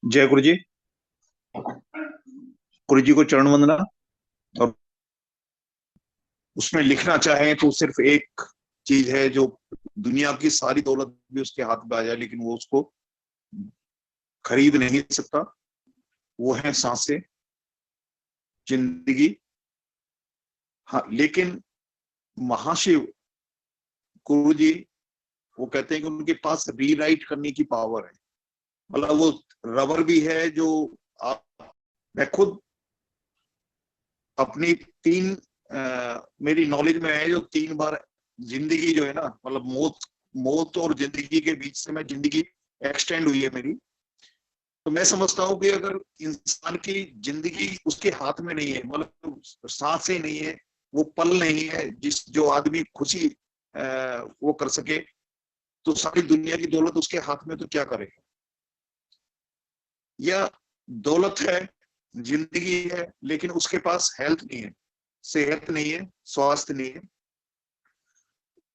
जय गुरु जी। गुरु जी को चरण वंदना। और उसमें लिखना चाहें तो सिर्फ एक चीज है जो दुनिया की सारी दौलत भी उसके हाथ में आ जाए लेकिन वो उसको खरीद नहीं सकता। वो है सांसें, जिंदगी। हाँ, लेकिन महाशिव गुरु जी वो कहते हैं कि उनके पास रीराइट करने की पावर है। मतलब वो रबर भी है जो आप, मैं खुद अपनी तीन मेरी नॉलेज में है जो 3 बार जिंदगी जो है ना, मतलब मौत मौत और जिंदगी के बीच से मैं जिंदगी एक्सटेंड हुई है मेरी। तो मैं समझता हूँ कि अगर इंसान की जिंदगी उसके हाथ में नहीं है, मतलब सांसें नहीं है, वो पल नहीं है जिस जो आदमी खुशी वो कर सके, तो सारी दुनिया की दौलत उसके हाथ में तो क्या करेगा। या दौलत है, जिंदगी है, लेकिन उसके पास हेल्थ नहीं है, सेहत नहीं है, स्वास्थ्य नहीं है,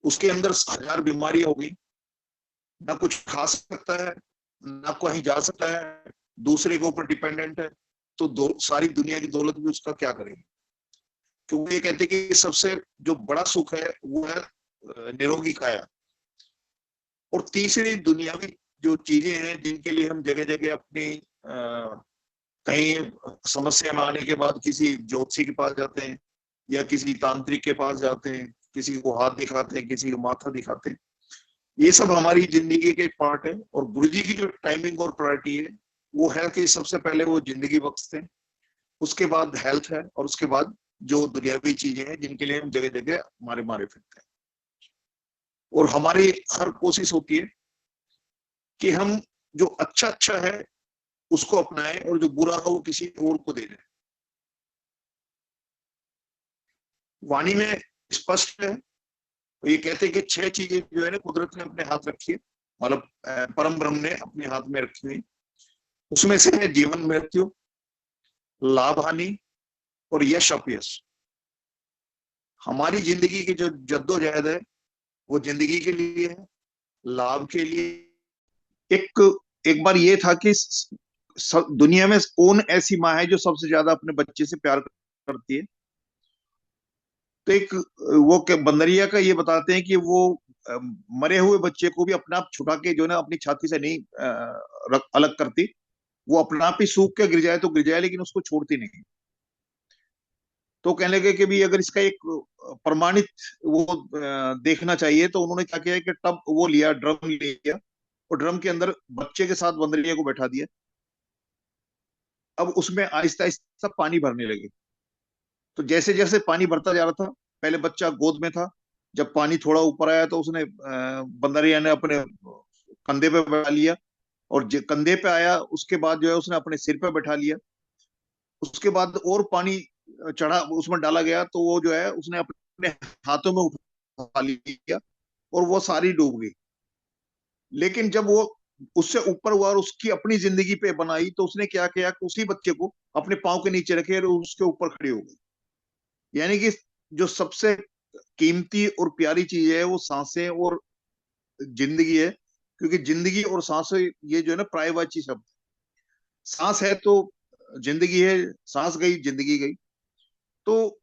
उसके अंदर 1000 बीमारियां होगी, ना कुछ खा सकता है, ना कहीं जा सकता है, दूसरे के ऊपर डिपेंडेंट है। तो सारी दुनिया की दौलत भी उसका क्या करेगी। क्योंकि ये कहते हैं कि सबसे जो बड़ा सुख है वो है निरोगी काया। और तीसरी दुनियावी जो चीजें हैं जिनके लिए हम जगह जगह अपनी कहीं समस्या में आने के बाद किसी ज्योतिषी के पास जाते हैं, या किसी तांत्रिक के पास जाते हैं, किसी को हाथ दिखाते हैं, किसी को माथा दिखाते हैं। ये सब हमारी जिंदगी के पार्ट है। और गुरु जी की जो टाइमिंग और प्रायोरिटी है वो है कि सबसे पहले वो जिंदगी बख्शते हैं, उसके बाद हेल्थ है, और उसके बाद जो दुनियावी चीजें हैं जिनके लिए हम जगह जगह मारे मारे फिरते हैं। और हमारी हर कोशिश होती है कि हम जो अच्छा अच्छा है उसको अपनाएं और जो बुरा हो वो किसी और को दे दें। वाणी में स्पष्ट है। तो ये कहते हैं कि 6 चीजें जो है ना कुदरत ने अपने हाथ रखी है, मतलब परम ब्रह्म ने अपने हाथ में रखी हुई। उसमें से है जीवन मृत्यु, लाभ हानि और यश अपयश। हमारी जिंदगी की जो जद्दोजहद है वो जिंदगी के लिए है, लाभ के लिए। एक एक बार ये था कि दुनिया में कौन ऐसी माँ है जो सबसे ज्यादा अपने बच्चे से प्यार करती है। तो एक वो बंदरिया का ये बताते हैं कि वो अ, मरे हुए बच्चे को भी अपना आप छुटा के जो है ना अपनी छाती से नहीं अलग करती। वो अपना आप ही सूख के गिर जाए तो गिर जाए, लेकिन उसको छोड़ती नहीं। तो कहने लगे कि भी अगर इसका एक प्रमाणित वो देखना चाहिए, तो उन्होंने क्या किया कि टब वो लिया, ड्रम लिया, और ड्रम के अंदर बच्चे के साथ बंदरिया को बैठा दिया। अब उसमें आहिस्ता आहिस्ता पानी भरने लगे। तो जैसे जैसे पानी बढ़ता जा रहा था, पहले बच्चा गोद में था, जब पानी थोड़ा ऊपर आया तो उसने बंदरिया ने अपने कंधे पे बैठा लिया, और कंधे पे आया उसके बाद जो है उसने अपने सिर पे बैठा लिया। उसके बाद और पानी चढ़ा उसमें डाला गया तो वो जो है उसने अपने हाथों में उठा लिया, और वो सारी डूब गई। लेकिन जब वो उससे ऊपर हुआ और उसकी अपनी जिंदगी पे बनाई, तो उसने क्या किया कि उसी बच्चे को अपने पाँव के नीचे रखे और उसके ऊपर खड़ी हो गई। यानी कि जो सबसे कीमती और प्यारी चीज है वो सांसें और जिंदगी है। क्योंकि जिंदगी और सांसें ये जो है ना पर्यायवाची शब्द। सांस है तो जिंदगी है, सांस गई जिंदगी गई। तो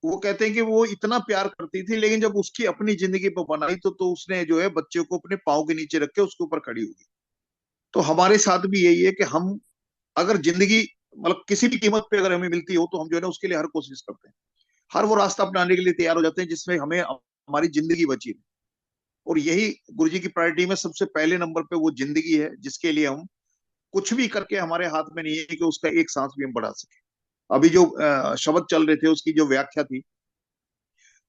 वो कहते हैं कि वो इतना प्यार करती थी, लेकिन जब उसकी अपनी जिंदगी पर बनाई तो उसने जो है बच्चे को अपने पाँव के नीचे रख के उसके ऊपर खड़ी होगी। तो हमारे साथ भी यही है कि हम अगर जिंदगी मतलब किसी भी कीमत पे अगर हमें मिलती हो तो हम जो है ना उसके लिए हर कोशिश करते हैं, हर वो रास्ता अपनाने के लिए तैयार हो जाते हैं जिसमें हमें हमारी जिंदगी बची रहे। और यही गुरु जी की प्रायोरिटी में सबसे पहले नंबर पे वो जिंदगी है, जिसके लिए हम कुछ भी करके हमारे हाथ में नहीं है कि उसका एक सांस भी हम बढ़ा सके। अभी जो शब्द चल रहे थे उसकी जो व्याख्या थी,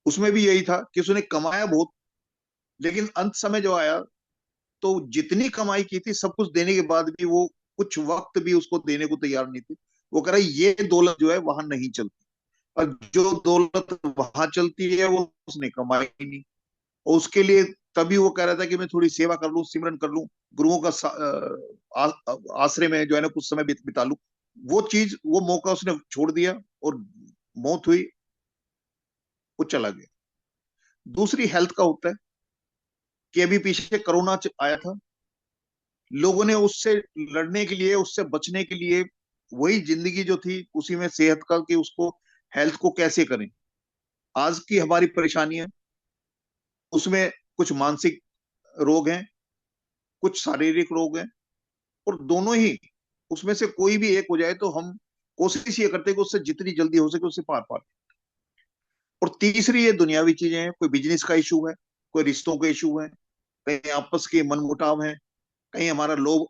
उसमें भी यही था कि उसने कमाया बहुत, लेकिन अंत समय जो आया तो जितनी कमाई की थी सब कुछ देने के बाद भी वो कुछ वक्त भी उसको देने को तैयार नहीं थे। वो कह रहा है ये दौलत जो है वहां नहीं चलती, और जो दौलत वहां चलती है वो उसने कमाई नहीं। और उसके लिए तभी वो कह रहा था कि मैं थोड़ी सेवा कर लूं, सिमरन कर लूं, गुरुओं का आश्रय में जो है ना कुछ समय बिता लूं। वो चीज वो मौका उसने छोड़ दिया, और मौत हुई, वो चला गया। दूसरी हेल्थ का होता है कि अभी पीछे कोरोना आया था, लोगों ने उससे लड़ने के लिए, उससे बचने के लिए वही जिंदगी जो थी उसी में सेहत का, कि उसको हेल्थ को कैसे करें। आज की हमारी परेशानी है, उसमें कुछ मानसिक रोग हैं, कुछ शारीरिक रोग हैं, और दोनों ही, उसमें से कोई भी एक हो जाए तो हम कोशिश ये करते हैं कि उससे जितनी जल्दी हो सके उससे पार पार। और तीसरी ये दुनियावी चीजें हैं, कोई बिजनेस का इशू है, कोई रिश्तों के इशू है, कहीं आपस के मनमुटाव है, कहीं हमारा लोभ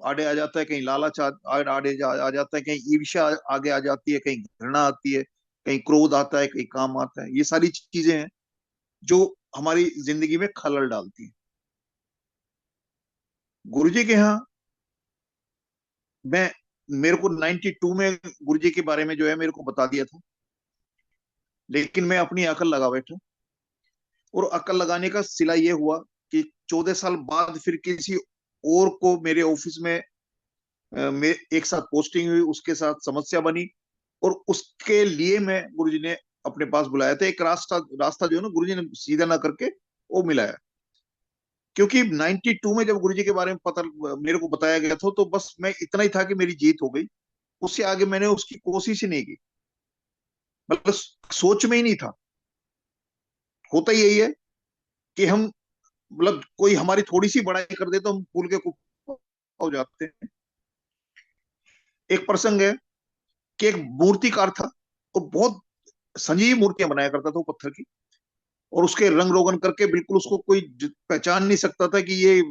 आड़े आ जाता है, कहीं लालच आ जाता है, कहीं ईर्ष्या आगे आ जाती है, कहीं घृणा आती है, कहीं क्रोध आता है, कहीं काम आता है। ये सारी चीजें हैं जो हमारी जिंदगी में खलल डालती है। गुरुजी के यहाँ मैं, मेरे को 92 में गुरुजी के बारे में जो है मेरे को बता दिया था, लेकिन मैं अपनी अकल लगा बैठा। और अकल लगाने का सिला ये हुआ कि 14 साल बाद फिर किसी और को मेरे ऑफिस में एक साथ पोस्टिंग हुई, उसके साथ समस्या बनी, और उसके लिए मैं, गुरुजी ने अपने पास बुलाया था। एक रास्ता रास्ता जो है ना, गुरुजी ने सीधा ना करके वो मिलाया। क्योंकि 92 में जब गुरुजी के बारे में पता मेरे को बताया गया था, तो बस मैं इतना ही था कि मेरी जीत हो गई। उससे आगे मैंने उसकी कोशिश ही नहीं की, मतलब सोच में ही नहीं था। होता ही यही है कि हम, मतलब कोई हमारी थोड़ी सी बड़ाई कर दे तो हम फूल के कुप्पा हो जाते हैं। एक प्रसंग है कि एक मूर्तिकार था, और बहुत संजीव मूर्तियां बनाया करता था वो, पत्थर की। और उसके रंग रोगन करके बिल्कुल उसको कोई पहचान नहीं सकता था कि ये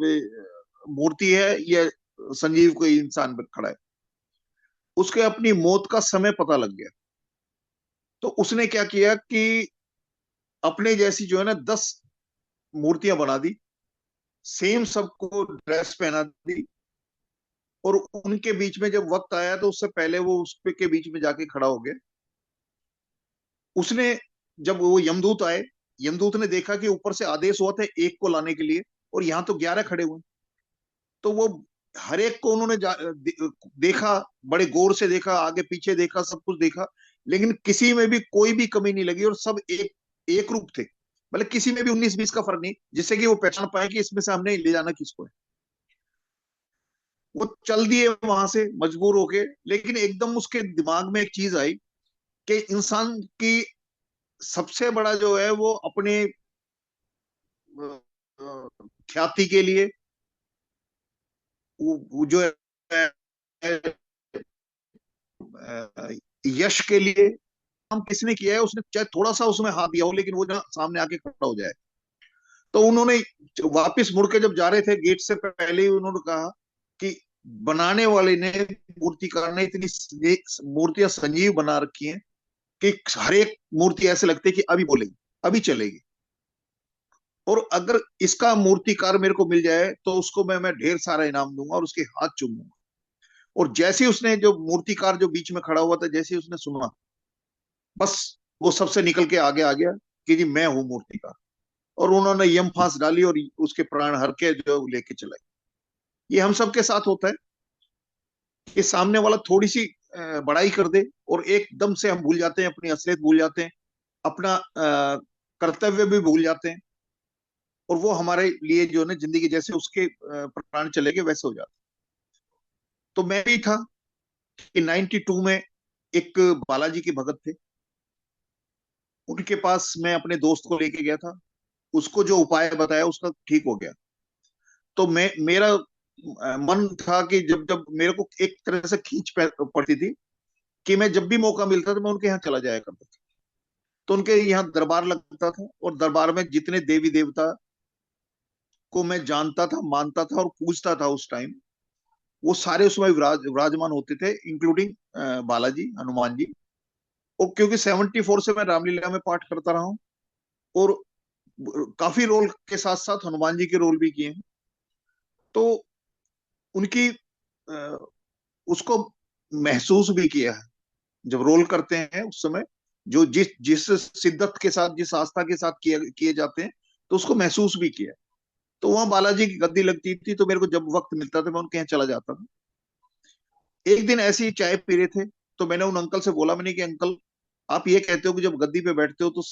मूर्ति है, ये संजीव कोई इंसान पे खड़ा है। उसके अपनी मौत का समय पता लग गया, तो उसने क्या किया कि अपने जैसी जो है ना 10 मूर्तियां बना दी, सेम सबको ड्रेस पहना दी, और उनके बीच में जब वक्त आया तो उससे पहले वो उस पे के बीच में जाके खड़ा हो गया। उसने, जब वो यमदूत आए, यमदूत ने देखा कि ऊपर से आदेश हुआ था एक को लाने के लिए, और यहाँ तो 11 खड़े हुए। तो वो हर एक को उन्होंने देखा, बड़े गौर से देखा, आगे पीछे देखा, सब कुछ देखा, लेकिन किसी में भी कोई भी कमी नहीं लगी, और सब एक एक रूप थे। मतलब किसी में भी 19-20 का फर्क नहीं, जिससे कि वो पहचान पाए कि इसमें से हमने ले जाना किसको है। वो चल दिए वहां से मजबूर होके, लेकिन एकदम उसके दिमाग में एक चीज आई कि इंसान की सबसे बड़ा जो है वो अपने ख्याति के लिए, वो जो है यश के लिए काम किसने किया है, उसने चाहे थोड़ा सा उसमें हाथ दिया हो, लेकिन वो जहाँ सामने आके खड़ा हो जाए। तो उन्होंने वापस मुड़ के जब जा रहे थे गेट से पहले ही उन्होंने कहा कि बनाने वाले ने, मूर्तिकार ने इतनी मूर्तियां संजीव बना रखी हैं कि हर एक मूर्ति ऐसे लगती है कि अभी बोलेगी, अभी चलेगी। और अगर इसका मूर्तिकार मेरे को मिल जाए तो उसको मैं ढेर सारा इनाम दूंगा और उसके हाथ चूमूंगा। और जैसे ही उसने, जो मूर्तिकार जो बीच में खड़ा हुआ था, जैसे ही उसने सुना, बस वो सबसे निकल के आगे आ गया कि जी मैं हूं मूर्तिकार। और उन्होंने यम फांस डाली और उसके प्राण हर के जो लेके चले। ये हम सबके साथ होता है कि सामने वाला थोड़ी सी बड़ाई कर दे, और एकदम से हम भूल जाते हैं, अपनी असलियत भूल जाते हैं, अपना कर्तव्य भी भूल जाते हैं, और वो हमारे लिए जो है ना जिंदगी, जैसे उसके प्राण चले गए वैसे हो जाते। तो मैं भी था कि 92 में एक बालाजी के भगत थे, उनके पास मैं अपने दोस्त को लेके गया था। उसको जो उपाय बताया उसका ठीक हो गया। तो मैं, मेरा मन था कि जब जब मेरे को एक तरह से खींच पड़ती थी कि मैं जब भी मौका मिलता था मैं उनके यहाँ चला जाया करता था। तो उनके यहाँ दरबार लगता था, और दरबार में जितने देवी देवता को मैं जानता था, मानता था और पूजता था उस टाइम, वो सारे उसमें विराजमान होते थे, इंक्लूडिंग बालाजी, हनुमान जी। और क्योंकि 74 से मैं रामलीला में पाठ करता रहा हूँ, और काफी रोल के साथ साथ हनुमान जी के रोल भी किए हैं, तो उनकी उसको महसूस भी किया है। जब रोल करते हैं उस समय, जो जिस जिस शिद्दत के साथ, जिस आस्था के साथ किए किए जाते हैं, तो उसको महसूस भी किया। तो वहां बालाजी की गद्दी लगती थी, तो मेरे को जब वक्त मिलता था मैं उनके यहाँ चला जाता था। एक दिन ऐसी ही चाय पी रहे थे, तो मैंने उन अंकल से बोला, मैंने कि अंकल, आप ये कहते हो कि जब गद्दी पे बैठते हो तो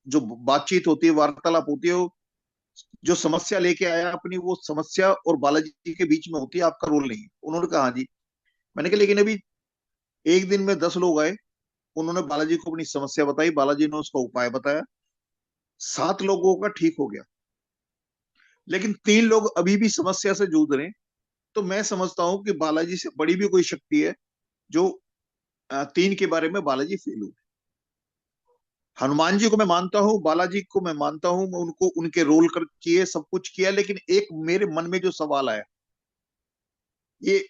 जो बातचीत होती है, वार्तालाप होती है, वो जो समस्या लेके आया अपनी, वो समस्या और बालाजी के बीच में होती है, आपका रोल नहीं है। उन्होंने कहा हाँ जी। मैंने कहा लेकिन अभी एक दिन में 10 लोग आए, उन्होंने बालाजी को अपनी समस्या बताई, बालाजी ने उसका उपाय बताया, 7 लोगों का ठीक हो गया, लेकिन 3 लोग अभी भी समस्या से जूझ रहे हैं। तो मैं समझता हूं कि बालाजी से बड़ी भी कोई शक्ति है, जो 3 के बारे में बालाजी फेल हुए। हनुमान जी को मैं मानता हूँ, बालाजी को मैं मानता हूँ, मैं उनको उनके रोल कर किए, सब कुछ किया, लेकिन एक मेरे मन में जो सवाल आया, ये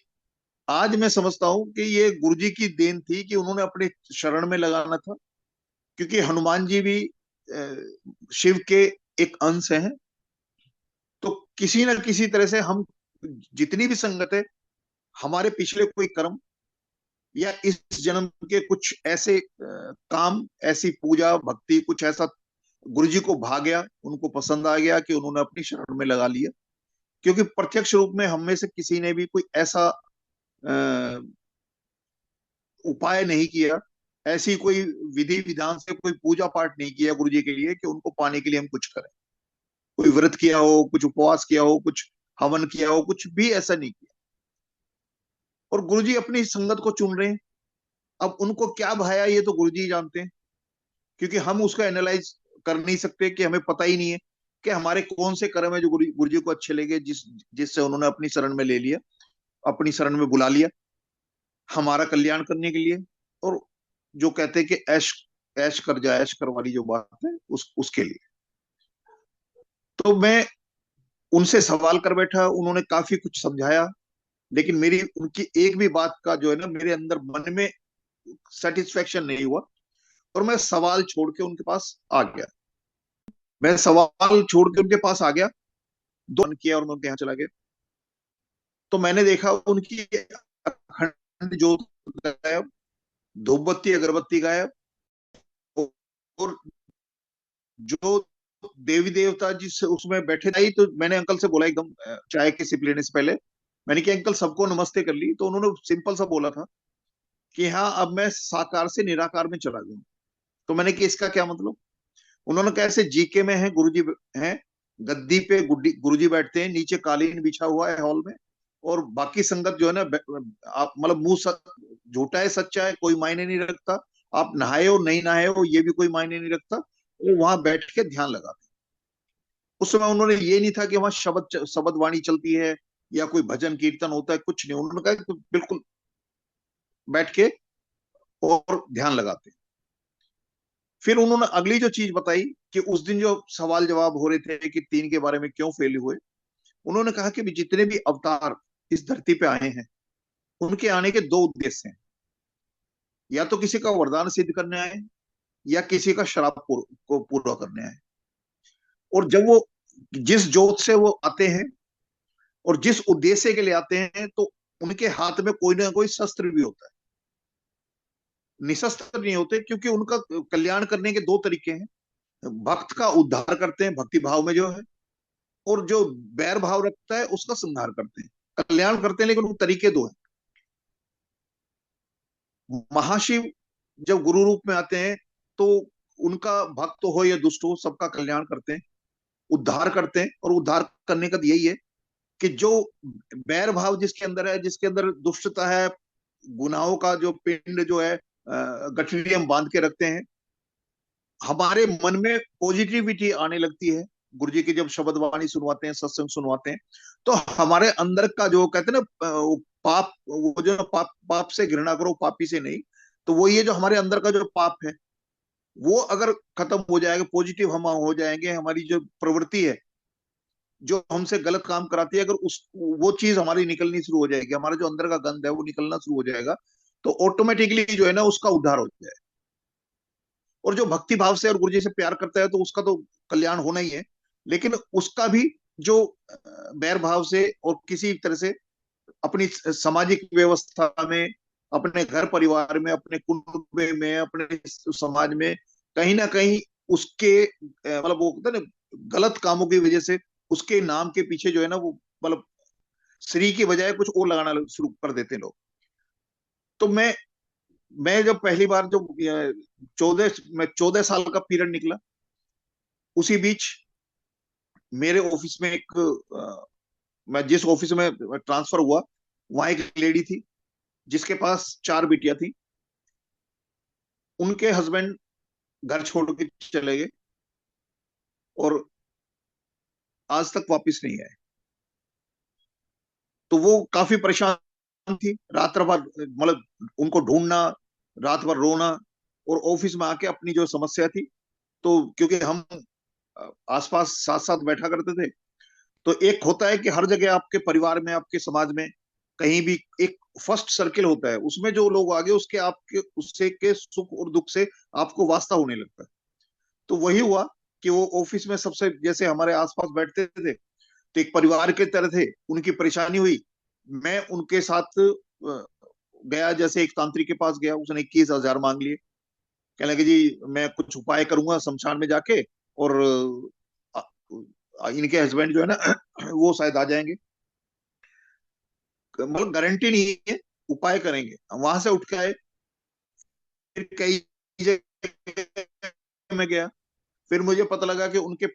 आज मैं समझता हूँ कि ये गुरु जी की देन थी कि उन्होंने अपने शरण में लगाना था, क्योंकि हनुमान जी भी शिव के एक अंश हैं। तो किसी न किसी तरह से हम, जितनी भी संगत है, हमारे पिछले कोई कर्म या इस जन्म के कुछ ऐसे काम, ऐसी पूजा भक्ति, कुछ ऐसा गुरु जी को भा गया, उनको पसंद आ गया कि उन्होंने अपनी शरण में लगा लिया। क्योंकि प्रत्यक्ष रूप में हम में से किसी ने भी कोई ऐसा उपाय नहीं किया, ऐसी कोई विधि विधान से कोई पूजा पाठ नहीं किया गुरु जी के लिए कि उनको पाने के लिए हम कुछ करें। कोई व्रत किया हो, कुछ उपवास किया हो, कुछ हवन किया हो, कुछ भी ऐसा नहीं किया। और गुरु जी अपनी संगत को चुन रहे हैं। अब उनको क्या भाया ये तो गुरु जी जानते हैं, क्योंकि हम उसको एनालाइज कर नहीं सकते, कि हमें पता ही नहीं है कि हमारे कौन से कर्म है जो गुरु जी को अच्छे लगे, जिससे उन्होंने अपनी शरण में ले लिया, अपनी शरण में बुला लिया हमारा कल्याण करने के लिए। और जो कहते हैं कि ऐश ऐश कर जा ऐश कर वाली जो बात है, उसके लिए। तो मैं उनसे सवाल कर बैठा, उन्होंने काफी कुछ समझाया, लेकिन मेरी उनकी एक भी बात का जो है ना, मेरे अंदर मन में सेटिस्फेक्शन नहीं हुआ, और मैं सवाल छोड़ के उनके पास आ गया। मैं सवाल छोड़ के उनके पास आ गया, दो बंद किया और मैं उनके यहाँ चला गया। तो मैंने देखा उनकी अखंड ज्योत गायब, धूपबत्ती अगरबत्ती गायब, और जो देवी देवता जिस उसमें बैठे थे, तो मैंने अंकल से बोला एकदम चाय की सिप लेने से पहले, मैंने कहा अंकल सबको नमस्ते कर ली। तो उन्होंने सिंपल सा बोला था कि हाँ अब मैं साकार से निराकार में चला गया। तो मैंने कहा इसका क्या मतलब? उन्होंने कहा ऐसे जीके में है गुरुजी हैं, गद्दी पे गुरुजी बैठते हैं, नीचे कालीन बिछा हुआ है हॉल में, और बाकी संगत जो है ना, आप मतलब झूठा है सच्चा है कोई मायने नहीं रखता, आप नहाए हो नहीं नहाए हो ये भी कोई मायने नहीं रखता, वो वहां बैठ के ध्यान लगाते। उस समय उन्होंने ये नहीं था कि वहां शब्द वाणी चलती है या कोई भजन कीर्तन होता है, कुछ नहीं। उन्होंने कहा कि बिल्कुल बैठ के और ध्यान लगाते। फिर उन्होंने अगली जो चीज बताई, कि उस दिन जो सवाल जवाब हो रहे थे कि 3 के बारे में क्यों फेल हुए, उन्होंने कहा कि जितने भी अवतार इस धरती पे आए हैं, उनके आने के 2 उद्देश्य हैं। या तो किसी का वरदान सिद्ध करने आए, या किसी का श्राप को पूरा करने आए। और जब वो जिस जोत से वो आते हैं और जिस उद्देश्य के लिए आते हैं, तो उनके हाथ में कोई ना कोई शस्त्र भी होता है, निशस्त्र नहीं होते, क्योंकि उनका कल्याण करने के 2 तरीके हैं। भक्त का उद्धार करते हैं भक्ति भाव में जो है, और जो बैर भाव रखता है उसका संहार करते हैं, कल्याण करते हैं, लेकिन वो तरीके 2 हैं। महाशिव जब गुरु रूप में आते हैं, तो उनका भक्त हो या दुष्ट हो, सबका कल्याण करते हैं, उद्धार करते हैं। और उद्धार करने का यही है कि जो बैर भाव जिसके अंदर है, जिसके अंदर दुष्टता है, गुनाहों का जो पिंड जो है, गठरी हम बांध के रखते हैं, हमारे मन में पॉजिटिविटी आने लगती है। गुरु जी की जब शब्द वाणी सुनवाते हैं, सत्संग सुनवाते हैं, तो हमारे अंदर का जो कहते हैं ना, वो पाप, वो जो पाप से घृणा करो, पापी से नहीं। तो वो ये जो हमारे अंदर का जो पाप है, वो अगर खत्म हो जाएगा, पॉजिटिव हम हो जाएंगे, हमारी जो प्रवृत्ति है जो हमसे गलत काम कराती है, अगर उस वो चीज हमारी निकलनी शुरू हो जाएगी, हमारा जो अंदर का गंद है वो निकलना शुरू हो जाएगा, तो ऑटोमेटिकली जो है ना उसका उद्धार हो जाएगा। और जो भक्ति भाव से और गुरु जी से प्यार करता है, तो उसका तो कल्याण होना ही है, लेकिन उसका भी जो बैर भाव से और किसी तरह से अपनी सामाजिक व्यवस्था में, अपने घर परिवार में, अपने कुटुंब में, अपने समाज में, कहीं ना कहीं उसके मतलब वो होता है ना, गलत कामों की वजह से उसके नाम के पीछे जो है ना, वो मतलब श्री की बजाय कुछ और लगाना शुरू कर देते हैं लोग। तो मैं जब पहली बार जो 14 साल का पीरियड निकला, उसी बीच मेरे ऑफिस में एक मैं जिस ऑफिस में ट्रांसफर हुआ, वहां एक लेडी थी जिसके पास 4 बेटियां थी। उनके हस्बैंड घर छोड़ के चले गए और आज तक वापस नहीं आए। तो वो काफी परेशान थी, रात भर मतलब उनको ढूंढना, रात भर रोना, और ऑफिस में आके अपनी जो समस्या थी, तो क्योंकि हम आसपास साथ साथ बैठा करते थे, तो एक होता है कि हर जगह आपके परिवार में, आपके समाज में, कहीं भी एक फर्स्ट सर्किल होता है, उसमें जो लोग आगे उसके आपके उससे के सुख और दुख से आपको वास्ता होने लगता है। तो वही हुआ कि वो ऑफिस में सबसे, जैसे हमारे आसपास बैठते थे तो एक परिवार के तरह थे, उनकी परेशानी हुई, मैं उनके साथ गया। जैसे एक तांत्रिक के पास गया, उसने 21,000 मांग लिए। कहने लगे जी मैं कुछ उपाय करूंगा शमशान में जाके, और इनके हस्बैंड जो है ना वो शायद आ जाएंगे, मतलब गारंटी नहीं है, उपाय करेंगे। वहां से उठ के आए, फिर कई जगह में गया। फिर मुझे पता लगा कि उनके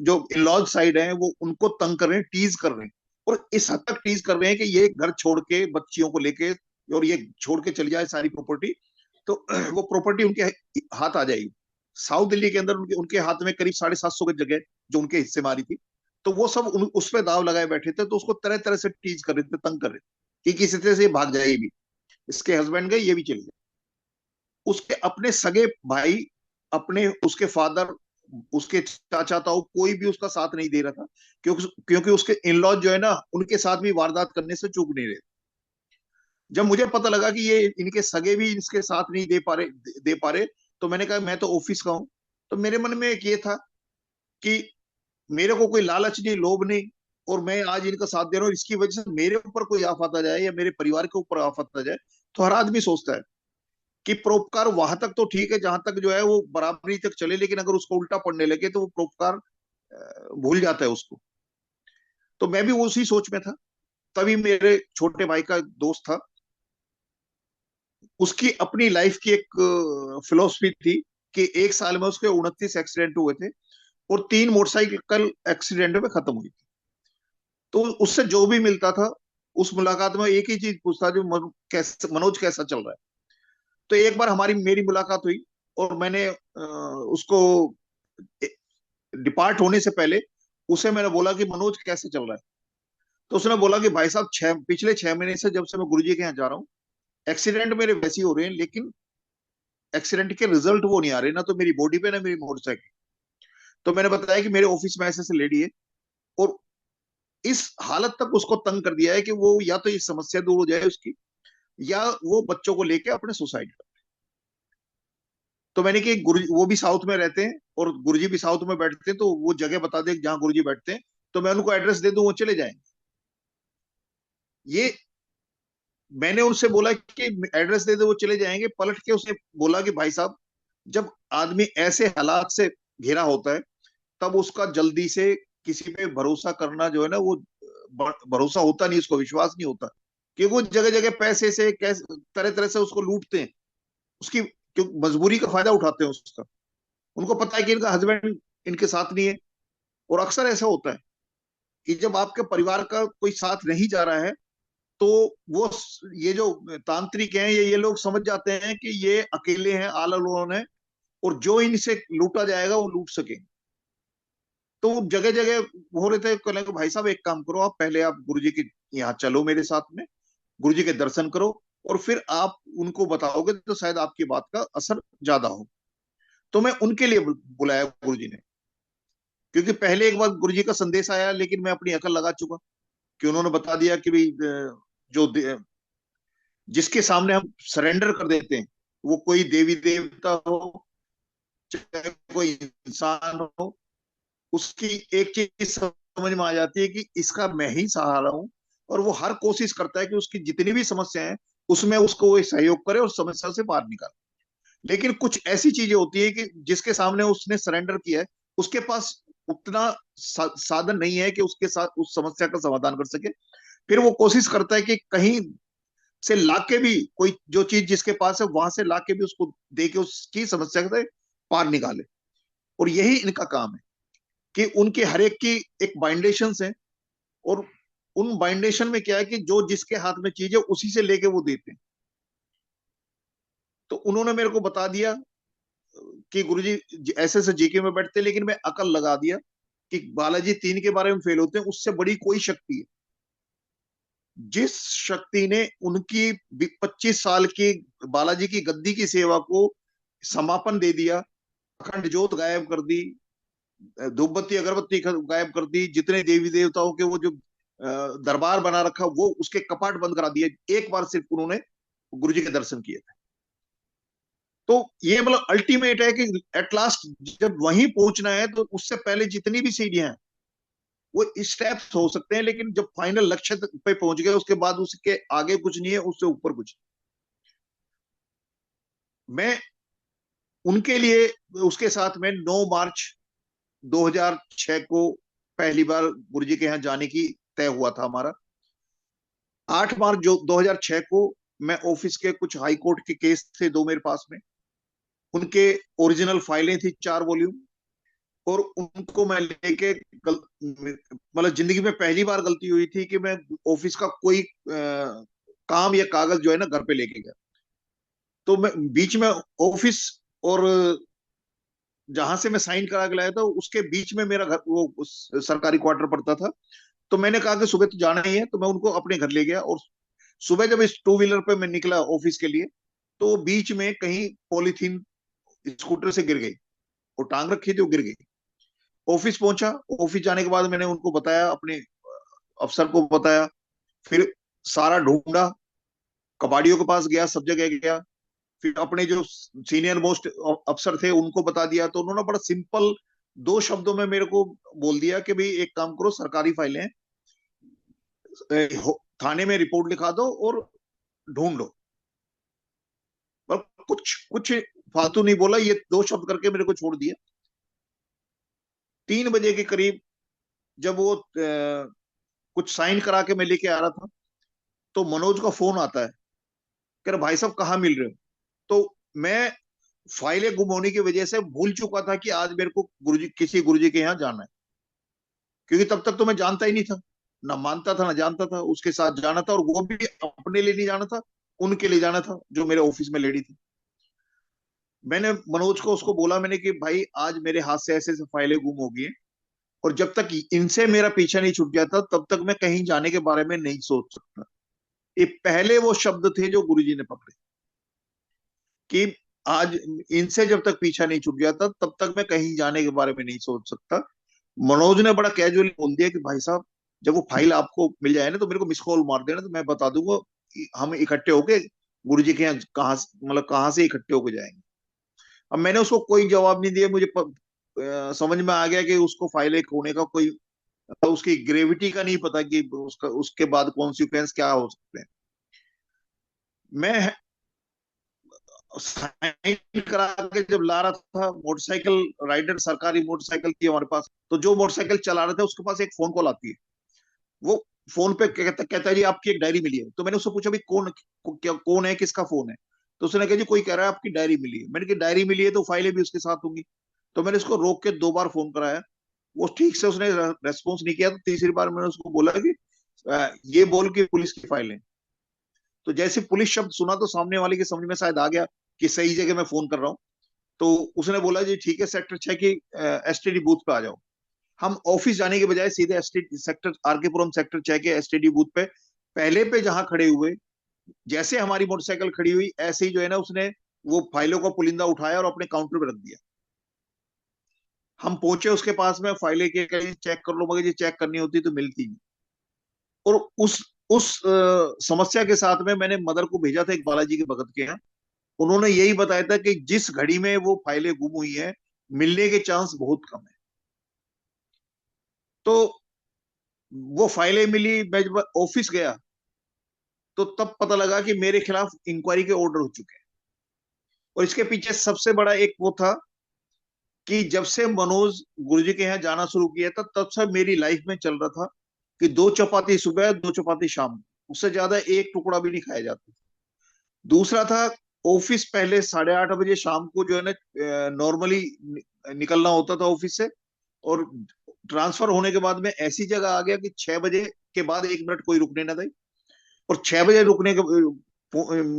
जो इनलॉज साइड है वो उनको तंग कर रहे हैं, टीज कर रहे हैं, और इस हद तक टीज कर रहे हैं कि ये घर छोड़ के बच्चियों को लेके और ये छोड़ के चली जाए सारी प्रॉपर्टी, तो वो प्रॉपर्टी उनके हाथ आ जाएगी। साउथ दिल्ली के अंदर उनके उनके हाथ में करीब 750 की जगह जो उनके हिस्से मारी थी, तो वो सब उस पे दाव लगाए बैठे थे, तो उसको तरह तरह से टीज कर रहे थे, तंग कर रहे थे कि किसी तरह से भाग जाए ये भी। इसके हस्बैंड गए, ये भी चले गए। उसके अपने सगे भाई, अपने उसके फादर, उसके चाचा ताऊ, कोई भी उसका साथ नहीं दे रहा था, क्योंकि उसके इन लॉज जो है ना, उनके साथ भी वारदात करने से चूक नहीं रहे। जब मुझे पता लगा कि ये इनके सगे भी इसके साथ नहीं दे पा रहे, तो मैंने कहा मैं तो ऑफिस का हूं। तो मेरे मन में एक ये था कि मेरे को कोई लालच नहीं, लोभ नहीं, और मैं आज इनका साथ दे रहा हूँ, इसकी वजह से मेरे ऊपर कोई आफत आ जाए या मेरे परिवार के ऊपर आफत आ जाए, तो हर आदमी सोचता है कि परोपकार वहां तक तो ठीक है जहां तक जो है वो बराबरी तक चले, लेकिन अगर उसको उल्टा पड़ने लगे तो वो परोपकार भूल जाता है उसको। तो मैं भी उसी सोच में था। तभी मेरे छोटे भाई का दोस्त था, उसकी अपनी लाइफ की एक फिलोसफी थी कि एक साल में उसके 29 एक्सीडेंट हुए थे, और 3 मोटरसाइकिल एक्सीडेंट में खत्म हुई थी। तो उससे जो भी मिलता था, उस मुलाकात में एक ही चीज पूछता, जो मनोज कैसा चल रहा है। तो एक बार हमारी मेरी मुलाकात हुई, और मैंने उसको डिपार्ट होने से पहले उसे मैंने बोला कि मनोज कैसे चल रहा है। तो उसने बोला कि भाई साहब, पिछले 6 महीने से जब से मैं गुरुजी के यहाँ जा रहा हूँ, एक्सीडेंट मेरे वैसे ही हो रहे हैं, लेकिन एक्सीडेंट के रिजल्ट वो नहीं आ रहे, ना तो मेरी बॉडी पे ना मेरी मोटरसाइकिल। तो मैंने बताया कि मेरे ऑफिस में ऐसे ऐसे लेडी है, और इस हालत तक उसको तंग कर दिया है कि वो या तो ये समस्या दूर हो जाए उसकी, या वो बच्चों को लेके अपने सुसाइड कर। तो मैंने कि गुरु वो भी साउथ में रहते हैं और गुरुजी भी साउथ में बैठते हैं, तो वो जगह बता दे जहाँ गुरुजी बैठते हैं, तो मैं उनको एड्रेस दे दूं, वो चले जाएंगे। ये मैंने उनसे बोला कि एड्रेस दे दे, वो चले जाएंगे। पलट के उसने बोला कि भाई साहब, जब आदमी ऐसे हालात से घिरा होता है, तब उसका जल्दी से किसी पे भरोसा करना जो है ना, वो भरोसा होता नहीं, उसको विश्वास नहीं होता, कि वो जगह जगह पैसे से कैसे तरह तरह से उसको लूटते हैं, उसकी क्यों मजबूरी का फायदा उठाते हैं उसका। उनको पता है कि इनका हस्बैंड इनके साथ नहीं है। और अक्सर ऐसा होता है कि जब आपके परिवार का कोई साथ नहीं जा रहा है, तो वो ये जो तांत्रिक हैं, ये लोग समझ जाते हैं कि ये अकेले हैं, आल अलोन है, और जो इनसे लूटा जाएगा वो लूट सके। तो जगह जगह हो रहे थे, कहने को भाई साहब एक काम करो, आप पहले आप गुरुजी के यहाँ चलो मेरे साथ में, गुरुजी के दर्शन करो, और फिर आप उनको बताओगे तो शायद आपकी बात का असर ज्यादा हो। तो मैं उनके लिए बुलाया गुरुजी ने, क्योंकि पहले एक बार गुरुजी का संदेश आया, लेकिन मैं अपनी अकल लगा चुका, कि उन्होंने बता दिया कि भाई जो जिसके सामने हम सरेंडर कर देते हैं, वो कोई देवी देवता हो, चाहे कोई इंसान हो, उसकी एक चीज समझ में आ जाती है कि इसका मैं ही सहारा हूं, और वो हर कोशिश करता है कि उसकी जितनी भी समस्या है उसमें उसको वो सहयोग करे और समस्या से बाहर निकाले। लेकिन कुछ ऐसी चीजें होती है कि जिसके सामने उसने सरेंडर किया है, उसके पास उतना साधन नहीं है कि उसके साथ उस समस्या का समाधान कर सके। फिर वो कोशिश करता है कि कहीं से लाके भी कोई जो चीज जिसके पास है वहां से लाके भी उसको दे के उसकी समस्या से पार निकाले। और यही इनका काम है। कि उनके हर एक की एक बाइंडेशंस है, और उन बाइंडेशन में क्या है कि जो जिसके हाथ में चीज है उसी से लेके वो देते हैं। तो उन्होंने मेरे को बता दिया कि गुरुजी ऐसे ऐसे जीके में बैठते, लेकिन मैं अकल लगा दिया कि बालाजी 3 के बारे में फेल होते हैं, उससे बड़ी कोई शक्ति है। जिस शक्ति ने उनकी 25 साल की बालाजी की गद्दी की सेवा को समापन दे दिया, अखंड जोत गायब कर दी, धूपबत्ती अगरबत्ती गायब कर दी, जितने देवी देवताओं के वो जो दरबार बना रखा वो उसके कपाट बंद करा दिए, एक बार सिर्फ उन्होंने गुरु जी के दर्शन किए थे। तो ये मतलब अल्टीमेट है कि एट लास्ट जब वहीं पहुंचना है तो उससे पहले जितनी भी सीढ़ियां हैं वो स्टेप्स हो सकते हैं, लेकिन जब फाइनल लक्ष्य पे पहुंच गए उसके बाद उसके आगे कुछ नहीं है, उससे ऊपर कुछ। मैं उनके लिए उसके साथ में 9 मार्च 2006 को पहली बार गुरु जी के यहाँ जाने की तय हुआ था हमारा। 8 मार्च जो 2006 को मैं ऑफिस के कुछ हाई कोर्ट के केस थे दो मेरे पास में, उनके ओरिजिनल फाइलें थी 4 वॉल्यूम, और उनको मैं लेके मतलब जिंदगी में पहली बार गलती हुई थी कि मैं ऑफिस का कोई काम या कागज जो है ना घर पे लेके गया। तो मैं बीच में ऑफिस और जहां से मैं साइन करा के लाया था उसके बीच में मेरा घर वो सरकारी क्वार्टर पड़ता था। तो मैंने कहा कि सुबह तो जाना ही है, तो मैं उनको अपने घर ले गया, और सुबह जब इस 2 व्हीलर पे मैं निकला ऑफिस के लिए तो बीच में कहीं पॉलीथीन स्कूटर से गिर गई, और टांग रखी थी वो गिर गई। ऑफिस पहुंचा, ऑफिस जाने के बाद मैंने उनको बताया, अपने अफसर को बताया, फिर सारा ढूंढा, कबाड़ियों के पास गया, सब जगह गया, फिर अपने जो सीनियर मोस्ट अफसर थे उनको बता दिया। तो उन्होंने बड़ा सिंपल 2 शब्दों में मेरे को बोल दिया कि भाई एक काम करो, सरकारी फाइलें थाने में रिपोर्ट लिखा दो और ढूंढ लो। पर कुछ कुछ फालतू नहीं बोला, ये 2 शब्द करके मेरे को छोड़ दिया। 3 बजे के करीब जब वो कुछ साइन करा के मैं लेके आ रहा था तो मनोज का फोन आता है, कह रहा भाई साहब कहाँ मिल रहे हो। तो मैं फाइलें गुम होने की वजह से भूल चुका था कि आज मेरे को गुरुजी किसी गुरुजी के यहाँ जाना है, क्योंकि तब तक तो मैं जानता ही नहीं था, ना मानता था ना जानता था। उसके साथ जाना था, और वो भी अपने लिए नहीं जाना था, उनके लिए जाना था जो मेरे ऑफिस में लेडी थी। मैंने मनोज को उसको बोला मैंने कि भाई आज मेरे हाथ से ऐसे ऐसे फाइलें गुम हो गई हैं, और जब तक इनसे मेरा पीछा नहीं छूट जाता तब तक मैं कहीं जाने के बारे में नहीं सोच सकता। ये पहले वो शब्द थे जो गुरुजी ने पकड़े कि आज इनसे जब तक पीछा नहीं छूट जाता तब तक मैं कहीं जाने के बारे में नहीं सोच सकता। मनोज ने बड़ा कैजुअली बोल दिया कि भाई साहब जब वो फाइल आपको मिल जाए ना तो मेरे को मिस कॉल मार देना, तो मैं बता दूंगा कि हम इकट्ठे होके गुरु जी के यहाँ कहाँ मतलब कहाँ से इकट्ठे होके जाएंगे। अब मैंने उसको कोई जवाब नहीं दिया, मुझे समझ में आ गया कि उसको फाइल एक होने का कोई उसकी ग्रेविटी का नहीं पता कि उसका उसके बाद कॉन्सिक्वेंस क्या हो सकते हैं। मैं साइन करा के जब ला रहा था, मोटरसाइकिल राइडर सरकारी मोटरसाइकिल थी हमारे पास, तो जो मोटरसाइकिल चला रहे थे उसके पास एक फोन कॉल आती है। वो फोन पे कहता है जी आपकी एक डायरी मिली है। तो मैंने उससे पूछा भाई कौन है, किसका फोन है। तो उसने कहा जी कोई कह रहा है आपकी डायरी मिली है। मैंने कहा डायरी मिली है तो फाइलें भी उसके साथ होंगी। तो मैंने उसको रोक के 2 बार फोन कराया, वो ठीक से उसने रेस्पॉन्स नहीं किया। तो तीसरी बार मैंने उसको बोला कि ये बोल के पुलिस की फाइलें। तो जैसे पुलिस शब्द सुना तो सामने वाले की समझ में शायद आ गया कि सही जगह मैं फोन कर रहा हूँ। तो उसने बोला जी ठीक है सेक्टर 6 की एसटीडी बूथ पे आ जाओ। हम ऑफिस जाने के बजाय सीधे एसटीडी सेक्टर आरकेपुरम सेक्टर 6 के एसटीडी बूथ पे पहले पे जहां खड़े हुए, जैसे हमारी मोटरसाइकिल खड़ी हुई ऐसे ही जो है ना उसने वो फाइलों का पुलिंदा उठाया और अपने काउंटर पे रख दिया। हम पहुंचे उसके पास में, फाइलें के कहीं चेक कर लो, मगर ये चेक करनी होती तो मिलती नहीं। और उस समस्या के साथ में मैंने मदर को भेजा था एक बालाजी के भगत के यहाँ। उन्होंने यही बताया था कि जिस घड़ी में वो फाइलें गुम हुई है मिलने के चांस बहुत कम है। तो वो फाइलें मिली, मैं जब ऑफिस गया तो तब पता लगा कि मेरे खिलाफ इंक्वायरी के ऑर्डर हो चुके हैं। और इसके पीछे सबसे बड़ा एक वो था कि जब से मनोज गुरुजी के यहाँ जाना शुरू किया था तब से मेरी लाइफ में चल रहा था कि 2 चपाती सुबह 2 चपाती शाम, उससे ज्यादा एक टुकड़ा भी नहीं खाया जाता। दूसरा था ऑफिस पहले 8:30 बजे शाम को जो है ना नॉर्मली निकलना होता था ऑफिस से, और ट्रांसफर होने के बाद में ऐसी जगह आ गया कि 6 बजे के बाद 1 मिनट कोई रुकने ना दे, और 6 बजे रुकने के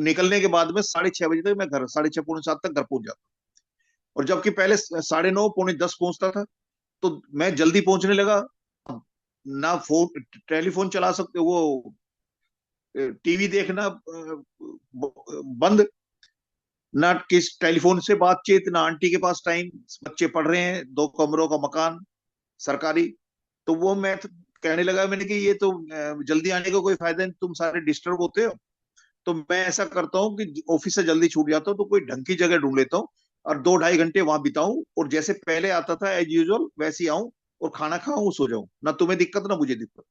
निकलने के बाद में 6:30 बजे तक मैं घर, 6:30 पौने 7 तक घर पहुंच जाता। और जबकि पहले 9:30 पौने 10 पहुंचता था, तो मैं जल्दी पहुंचने लगा। ना फोन टेलीफोन चला सकते, वो टीवी देखना बंद, ना किस टेलीफोन से बातचीत, ना आंटी के पास टाइम, बच्चे पढ़ रहे हैं, 2 कमरों का मकान सरकारी। तो वो मैं तो कहने लगा, मैंने कि ये तो जल्दी आने का कोई फायदा नहीं, तुम सारे डिस्टर्ब होते हो। तो मैं ऐसा करता हूँ कि ऑफिस से जल्दी छूट जाता हूँ तो कोई ढंग की जगह ढूंढ लेता हूँ, और 2-2.5 घंटे वहां बिताऊं, और जैसे पहले आता था एज यूजुअल वैसे ही आऊं, और खाना खाऊं, सो जाऊं, ना तुम्हें दिक्कत ना मुझे दिक्कत।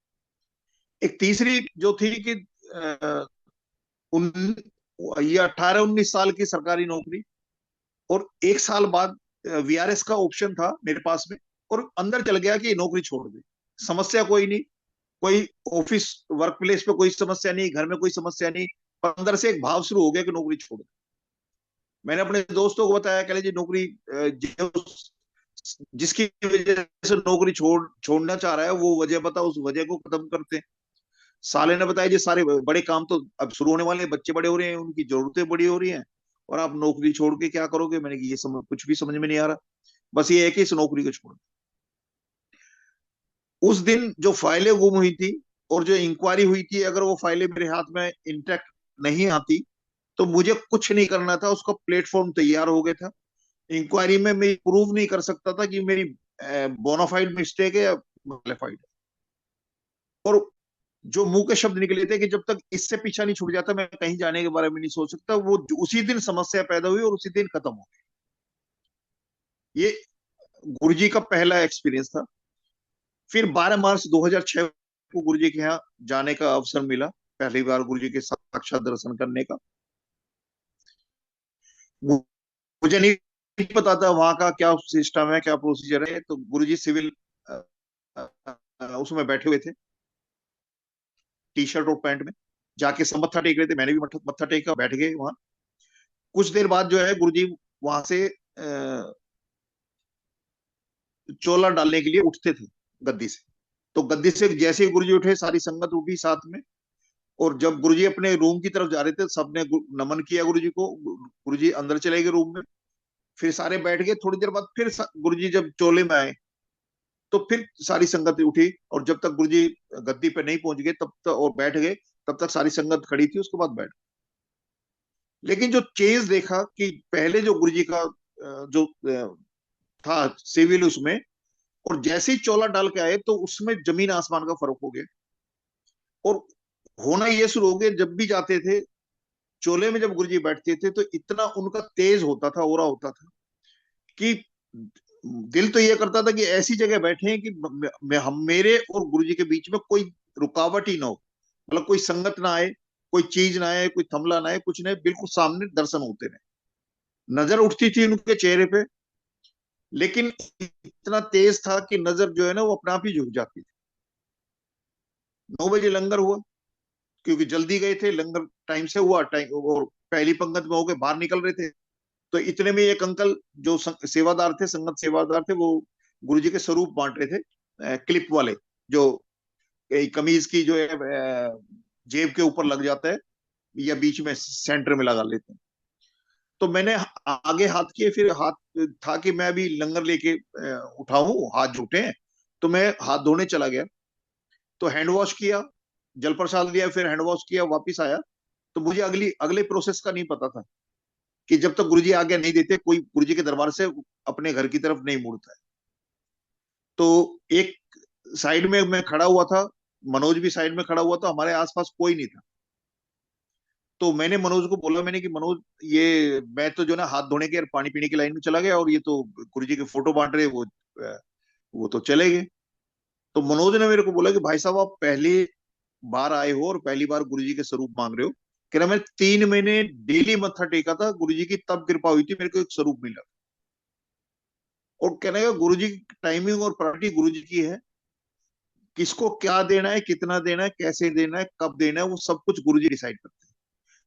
एक तीसरी जो थी कि अ, उन ये 18-19 साल की सरकारी नौकरी, और 1 साल बाद वीआरएस का ऑप्शन था मेरे पास में, और अंदर चल गया कि ये नौकरी छोड़ दे, समस्या कोई नहीं, कोई ऑफिस वर्क प्लेस पे कोई समस्या नहीं, घर में कोई समस्या नहीं, पर अंदर से एक भाव शुरू हो गया कि नौकरी छोड़ दे। मैंने अपने दोस्तों को बताया, कह जी नौकरी जिसकी वजह से नौकरी छोड़ना चाह रहा है वो वजह बता, उस वजह को खत्म करते हैं। साले ने बताया जी सारे बड़े काम तो अब शुरू होने वाले हैं, बच्चे बड़े हो रहे हैं, उनकी जरूरतें बड़ी हो रही हैं, और आप नौकरी छोड़ के क्या करोगे। मैंने कि ये कुछ भी समझ में नहीं आ रहा, बस ये है कि इस नौकरी को छोड़। उस दिन जो फाइलें गुम हुई थी और जो इंक्वायरी हुई थी, अगर वो फाइलें मेरे हाथ में इंटैक्ट नहीं आती तो मुझे कुछ नहीं करना था, उसका प्लेटफॉर्म तैयार हो गया था। इंक्वायरी में मैं प्रूव नहीं कर सकता था कि मेरी बोनाफाइड मिस्टेक है या क्वालिफाइड है। और जो मुंह के शब्द निकले थे कि जब तक इससे पीछा नहीं छूट जाता मैं कहीं जाने के बारे में नहीं सोच सकता, वो उसी दिन समस्या पैदा हुई और उसी दिन खत्म हो गई। ये गुरुजी का पहला एक्सपीरियंस था। फिर 12 मार्च 2006 को गुरुजी के यहाँ जाने का अवसर मिला, पहली बार गुरुजी के साक्षात दर्शन करने का। मुझे नहीं पता था वहां का क्या सिस्टम है, क्या प्रोसीजर है। तो गुरुजी सिविल उसमें बैठे हुए थे, टी शर्ट और पैंट में, जाके सब मत्था टेक रहे थे, मैंने भी मत्था टेका, बैठ गए वहां। कुछ देर बाद जो है गुरुजी वहां से चोला डालने के लिए उठते थे गद्दी से। तो गद्दी से जैसे ही गुरुजी उठे सारी संगत उठी साथ में, और जब गुरुजी अपने रूम की तरफ जा रहे थे सबने नमन किया गुरुजी को, गुरुजी अंदर चले गए रूम में। फिर सारे बैठ गए, थोड़ी देर बाद फिर गुरुजी जब चोले में आए तो फिर सारी संगत उठी, और जब तक गुरुजी गद्दी पे नहीं पहुंच गए तब तक और बैठ गए, तब तक सारी संगत खड़ी थी, उसके बाद बैठ। लेकिन जो चेंज देखा कि पहले जो गुरुजी का जो था सिविल उसमें, और जैसे ही चोला डाल के आए तो उसमें जमीन आसमान का फर्क हो गया। और होना ये शुरू हो गया, जब भी जाते थे चोले में, जब गुरुजी बैठते थे तो इतना उनका तेज होता था, ओरा होता था कि दिल तो ये करता था कि ऐसी जगह बैठे हैं कि हम मेरे और गुरुजी के बीच में कोई रुकावट ही ना हो, मतलब कोई संगत ना आए, कोई चीज ना आए, कोई थमला ना आए, कुछ नहीं, बिल्कुल सामने दर्शन होते रहे। नजर उठती थी उनके चेहरे पे, लेकिन इतना तेज था कि नजर जो है ना वो अपने आप ही झुक जाती थी। 9 बजे लंगर हुआ, क्योंकि जल्दी गए थे, लंगर टाइम से हुआ, टाइम और पहली पंक्ति में होके बाहर निकल रहे थे। तो इतने में एक अंकल जो सेवादार थे, संगत सेवादार थे, वो गुरुजी के स्वरूप बांट रहे थे, क्लिप वाले, जो कमीज की जो है जेब के ऊपर लग जाता है या बीच में सेंटर में लगा लेते हैं। तो मैंने आगे हाथ किए, फिर हाथ था कि मैं अभी लंगर लेके उठाऊं, हाथ झूठे हैं, तो मैं हाथ धोने चला गया। तो हैंड वॉश किया, जल प्रसाद लिया, फिर हैंड वॉश किया, वापिस आया। तो मुझे अगले प्रोसेस का नहीं पता था कि जब तक गुरुजी आज्ञा नहीं देते कोई गुरुजी के दरबार से अपने घर की तरफ नहीं मुड़ता है। तो एक साइड में मैं खड़ा हुआ था, मनोज भी साइड में खड़ा हुआ था, हमारे आसपास कोई नहीं था। तो मैंने मनोज को बोला, मैंने कि मनोज, ये मैं तो जो ना हाथ धोने के और पानी पीने की लाइन में चला गया, और ये तो गुरुजी के फोटो बांट रहे, वो तो चले गए। तो मनोज ने मेरे को बोला कि भाई साहब आप पहली बार आए हो और पहली बार गुरुजी के स्वरूप मांग रहे हो। कह रहा मैं 3 महीने डेली मत्था टेका था, गुरुजी की तब कृपा हुई थी, मेरे को एक स्वरूप मिला। और कहने का गुरुजी की टाइमिंग और प्रायोरिटी गुरुजी की है, किसको क्या देना है, कितना देना है, कैसे देना है, कब देना है, वो सब कुछ गुरुजी डिसाइड करते हैं।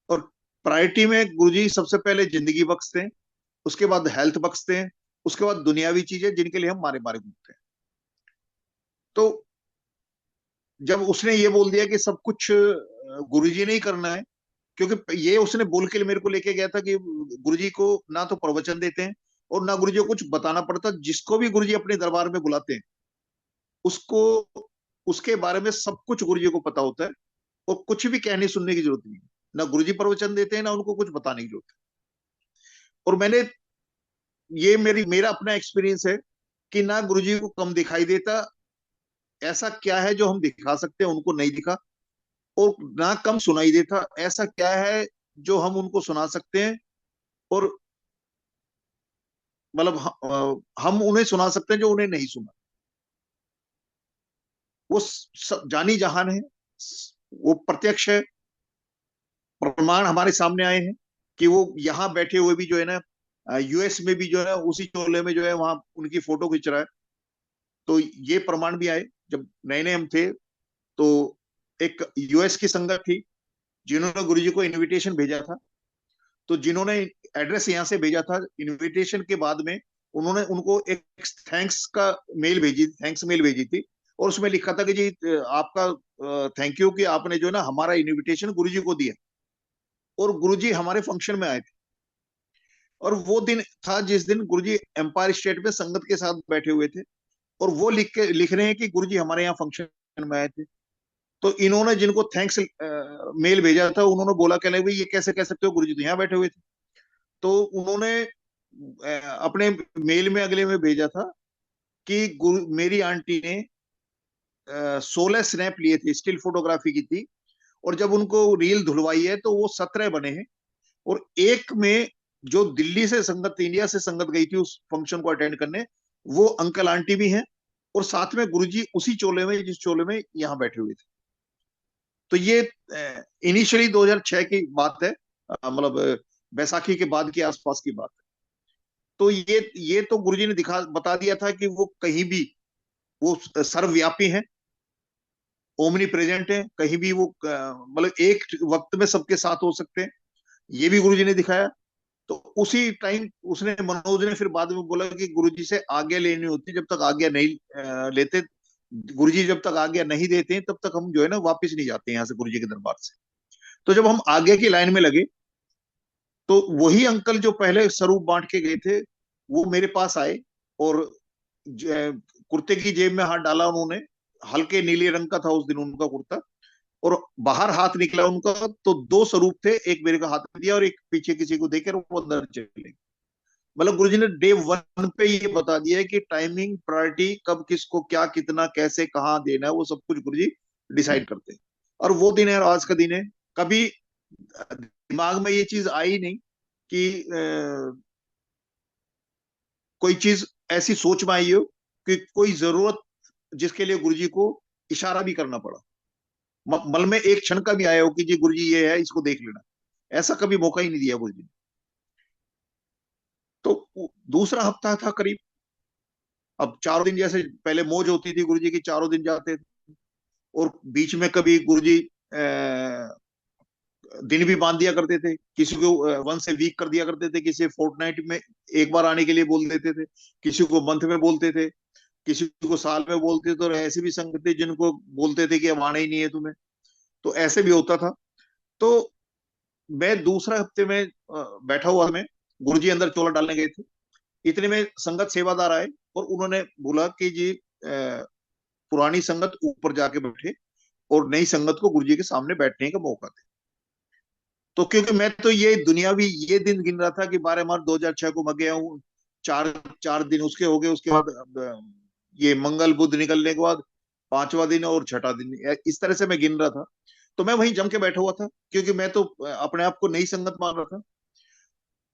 और प्रायोरिटी में गुरुजी सबसे पहले जिंदगी बख्शते हैं, उसके बाद हेल्थ बख्शते हैं, उसके बाद दुनियावी चीजें जिनके लिए हम मारे मारे घूमते हैं। तो जब उसने ये बोल दिया कि सब कुछ गुरुजी ने ही करना है, क्योंकि ये उसने बोल के मेरे को लेके गया था कि गुरुजी को ना तो प्रवचन देते हैं और ना गुरुजी को कुछ बताना पड़ता, जिसको भी गुरुजी अपने दरबार में बुलाते हैं उसको उसके बारे में सब कुछ गुरुजी को पता होता है, और कुछ भी कहने सुनने की जरूरत नहीं है। ना गुरुजी प्रवचन देते हैं, ना उनको कुछ बताने की जरूरत है। और ये मेरा अपना एक्सपीरियंस है कि ना गुरुजी को कम दिखाई देता, ऐसा क्या है जो हम दिखा सकते हैं उनको नहीं दिखा, और ना कम सुनाई देता, ऐसा क्या है जो हम उनको सुना सकते हैं, और मतलब हम उन्हें सुना सकते हैं जो उन्हें नहीं सुना। वो जानी जहान है, वो प्रत्यक्ष है, प्रमाण हमारे सामने आए हैं कि वो यहाँ बैठे हुए भी जो है ना, यूएस में भी जो है उसी चोले में जो है वहां उनकी फोटो खींच रहा है। तो ये प्रमाण भी आए। जब नए नए हम थे तो एक यूएस की संगत थी जिन्होंने गुरुजी को इनविटेशन भेजा था। तो जिन्होंने एड्रेस यहाँ से भेजा था, इनविटेशन के बाद में उन्होंने उनको एक थैंक्स मेल भेजी थी, और उसमें लिखा था कि जी आपका थैंक यू कि आपने जो है ना हमारा इनविटेशन गुरुजी को दिया, और गुरुजी हमारे फंक्शन में आए थे। और वो दिन था जिस दिन गुरुजी एम्पायर स्टेट में संगत के साथ बैठे हुए थे, और वो लिख रहे हैं कि गुरुजी हमारे यहाँ फंक्शन में आए थे। तो इन्होंने जिनको थैंक्स मेल भेजा था उन्होंने बोला कहले भाई ये कैसे कह सकते हो, गुरुजी तो यहाँ बैठे हुए थे। तो उन्होंने अपने मेल में अगले में भेजा था कि मेरी आंटी ने 16 स्नैप लिए थे, स्टिल फोटोग्राफी की थी, और जब उनको रील धुलवाई है तो वो 17 बने हैं। और एक में जो दिल्ली से संगत, इंडिया से संगत गई थी उस फंक्शन को अटेंड करने, वो अंकल आंटी भी हैं, और साथ में गुरुजी उसी चोले में जिस चोले में यहाँ बैठे हुए थे। तो ये इनिशियली 2006 की बात है, मतलब बैसाखी के बाद के आसपास की बात है। तो ये तो गुरुजी ने बता दिया था कि वो कहीं भी वो सर्वव्यापी है, ओमनी प्रेजेंट है, कहीं भी वो मतलब एक वक्त में सबके साथ हो सकते हैं, ये भी गुरुजी ने दिखाया। तो उसी टाइम उसने मनोज ने फिर बाद में बोला कि गुरुजी से आज्ञा लेनी होती, जब तक आज्ञा नहीं लेते, गुरुजी जब तक आज्ञा नहीं देते हैं तब तक हम जो है ना वापस नहीं जाते यहाँ से गुरुजी के दरबार से। तो जब हम आज्ञा की लाइन में लगे तो वही अंकल जो पहले स्वरूप बांट के गए थे वो मेरे पास आए, और कुर्ते की जेब में हाथ डाला उन्होंने। हल्के नीले रंग का था उस दिन उनका कुर्ता, और बाहर हाथ निकला उनका तो दो स्वरूप थे, एक मेरे को हाथ में दिया और एक पीछे किसी को देकर वो अंदर चले। मतलब गुरुजी ने डे वन पे ये बता दिया है कि टाइमिंग, प्रायोरिटी, कब किसको क्या कितना कैसे कहाँ देना है वो सब कुछ गुरुजी डिसाइड करते हैं। और वो दिन है और आज का दिन है। कभी दिमाग में ये चीज आई नहीं कि कोई चीज ऐसी सोच में आई हो कि कोई जरूरत जिसके लिए गुरुजी को इशारा भी करना पड़ा, मन में एक क्षण का भी आया हो कि जी गुरुजी ये है इसको देख लेना, ऐसा कभी मौका ही नहीं दिया गुरुजी ने। तो दूसरा हफ्ता था करीब। अब चारों दिन जैसे पहले मौज होती थी गुरुजी की, चारों दिन जाते थे, और बीच में कभी गुरुजी दिन भी बांध दिया करते थे, किसी को वंस ए वीक कर दिया करते थे, किसी फोर्टनाइट में एक बार आने के लिए बोल देते थे, किसी को मंथ में बोलते थे, किसी को साल में बोलते थे। तो ऐसे भी संगत थे जिनको बोलते थे कि अब आना ही नहीं है तुम्हें, तो ऐसे भी होता था। तो मैं दूसरा हफ्ते में बैठा हुआ मैं, गुरुजी अंदर चोला डालने गए थे, इतने में संगत सेवादार आए और उन्होंने बोला कि जी पुरानी संगत ऊपर जाके बैठे और नई संगत को गुरुजी के सामने बैठने का मौका दे। तो क्योंकि मैं तो ये दुनियावी ये दिन गिन रहा था कि 12 मार्च 2006 को मैं गया हूँ, चार चार दिन उसके हो गए, उसके बाद ये मंगल बुध निकलने के बाद पांचवा दिन और छठा दिन, इस तरह से मैं गिन रहा था। तो मैं वहीं जम के बैठा हुआ था क्योंकि मैं तो अपने आप को नई संगत मान रहा था।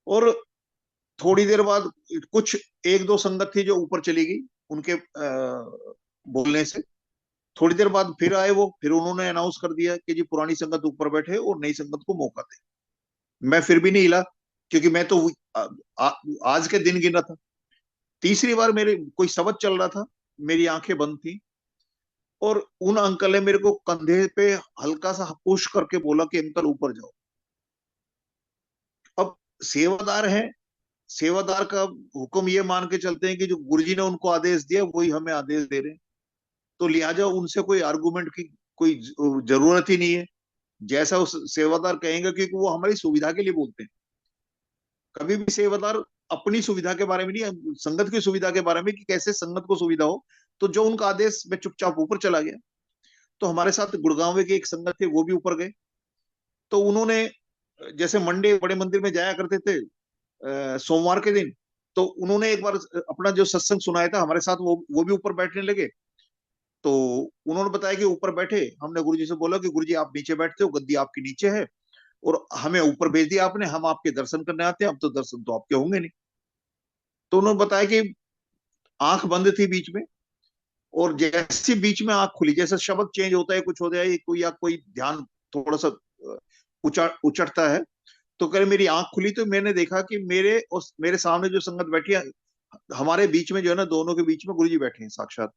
और थोड़ी देर बाद कुछ एक दो संगत थी जो ऊपर चली गई उनके बोलने से। थोड़ी देर बाद फिर आए वो, फिर उन्होंने अनाउंस कर दिया कि जी पुरानी संगत ऊपर बैठे और नई संगत को मौका दे। मैं फिर भी नहीं हिला क्योंकि मैं तो आ, आ, आज के दिन गिन रहा था। तीसरी बार मेरे कोई शब्द चल रहा था, मेरी आंखें बंद थी, और उन अंकल ने मेरे को कंधे पे हल्का सा पुश करके बोला कि अंकल ऊपर जाओ। अब सेवादार है, सेवादार का हुक्म ये मान के चलते हैं कि जो गुरुजी ने उनको आदेश दिया वही हमें आदेश दे रहे हैं। तो लिहाजा उनसे कोई आर्गुमेंट की कोई जरूरत ही नहीं है। जैसा उस सेवादार कहेंगे, क्योंकि वो हमारी सुविधा के लिए बोलते हैं। कभी भी सेवादार अपनी सुविधा के बारे में नहीं, संगत की सुविधा के बारे में कि कैसे संगत को सुविधा हो। तो जो उनका आदेश, मैं चुपचाप ऊपर चला गया। तो हमारे साथ गुड़गांव के एक संगत थे, वो भी ऊपर गए। तो उन्होंने, जैसे मंडे बड़े मंदिर में जाया करते थे सोमवार के दिन, तो उन्होंने एक बार अपना जो सत्संग सुनाया था हमारे साथ, वो भी ऊपर बैठने लगे। तो उन्होंने बताया कि ऊपर बैठे, हमने गुरुजी से बोला कि गुरुजी आप नीचे बैठते हो, गद्दी आपकी नीचे है, और हमें ऊपर भेज दिया आपने, हम आपके दर्शन करने आते हैं, अब तो दर्शन तो आपके होंगे नहीं। तो उन्होंने बताया कि आंख बंद थी बीच में, और जैसे बीच में आंख खुली, जैसे शब्द चेंज होता है, कुछ हो जाए कोई, या कोई ध्यान थोड़ा सा उचटता है, तो कह रहे मेरी आंख खुली, तो मैंने देखा कि मेरे और मेरे सामने जो संगत बैठी है, हमारे बीच में जो है ना, दोनों के बीच में गुरुजी बैठे हैं साक्षात।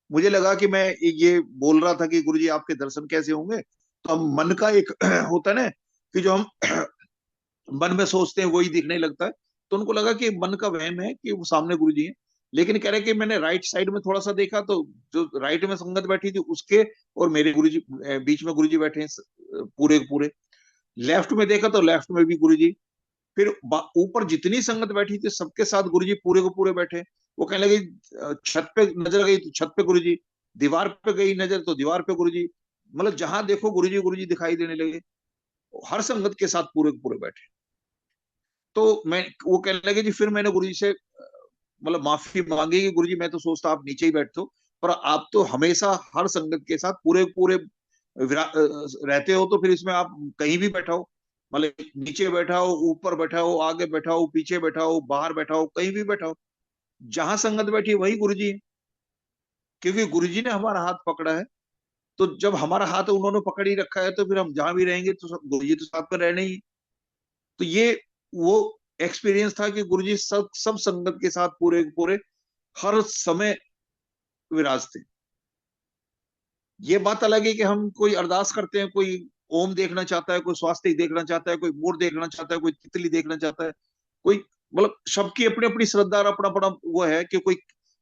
मुझे लगा कि मैं ये बोल रहा था कि गुरुजी आपके दर्शन कैसे होंगे, तो हम मन का एक होता है ना, कि जो हम मन में सोचते हैं वही दिखने लगता है। तो उनको लगा कि मन का वहम है कि वो सामने गुरुजी हैं। लेकिन कह रहे कि मैंने राइट साइड में थोड़ा सा देखा, तो जो राइट में संगत बैठी थी उसके और मेरे गुरुजी बीच में गुरुजी बैठे हैं पूरे पूरे। लेफ्ट में देखा तो लेफ्ट में भी गुरुजी। फिर ऊपर जितनी संगत बैठी थी सबके साथ गुरुजी पूरे को पूरे बैठे। वो कहने लगे, छत पे नजर गई तो छत पे गुरुजी, दीवार पे गई नजर तो दीवार पे गुरुजी, मतलब जहां देखो गुरुजी गुरुजी दिखाई देने लगे। हर संगत के साथ पूरे को पूरे बैठे। तो मैं, वो कहने लगे जी, फिर मैंने गुरुजी से मतलब माफी मांगी कि गुरुजी मैं तो सोचता आप नीचे ही बैठते हो, पर आप तो हमेशा हर संगत के साथ पूरे पूरे रहते हो, तो फिर इसमें आप कहीं भी बैठा हो, मतलब नीचे बैठा हो, ऊपर बैठा हो, आगे बैठा हो, पीछे बैठा हो, बाहर बैठा हो, कहीं भी बैठा हो, जहां संगत बैठी है वही गुरुजी है। क्योंकि गुरुजी ने हमारा हाथ पकड़ा है। तो जब हमारा हाथ उन्होंने पकड़ ही रखा है, तो फिर हम जहां भी रहेंगे तो गुरुजी तो साथ में रहने ही। तो ये वो एक्सपीरियंस था कि गुरुजी सब सब संगत के साथ पूरे पूरे हर समय विराजते। ये बात अलग है कि हम कोई अरदास करते हैं, कोई ओम देखना चाहता है, कोई स्वास्तिक देखना चाहता है, कोई मोर देखना चाहता है, कोई तितली देखना चाहता है, कोई, मतलब सबकी अपनी अपनी श्रद्धा और अपना अपना वो है कि कोई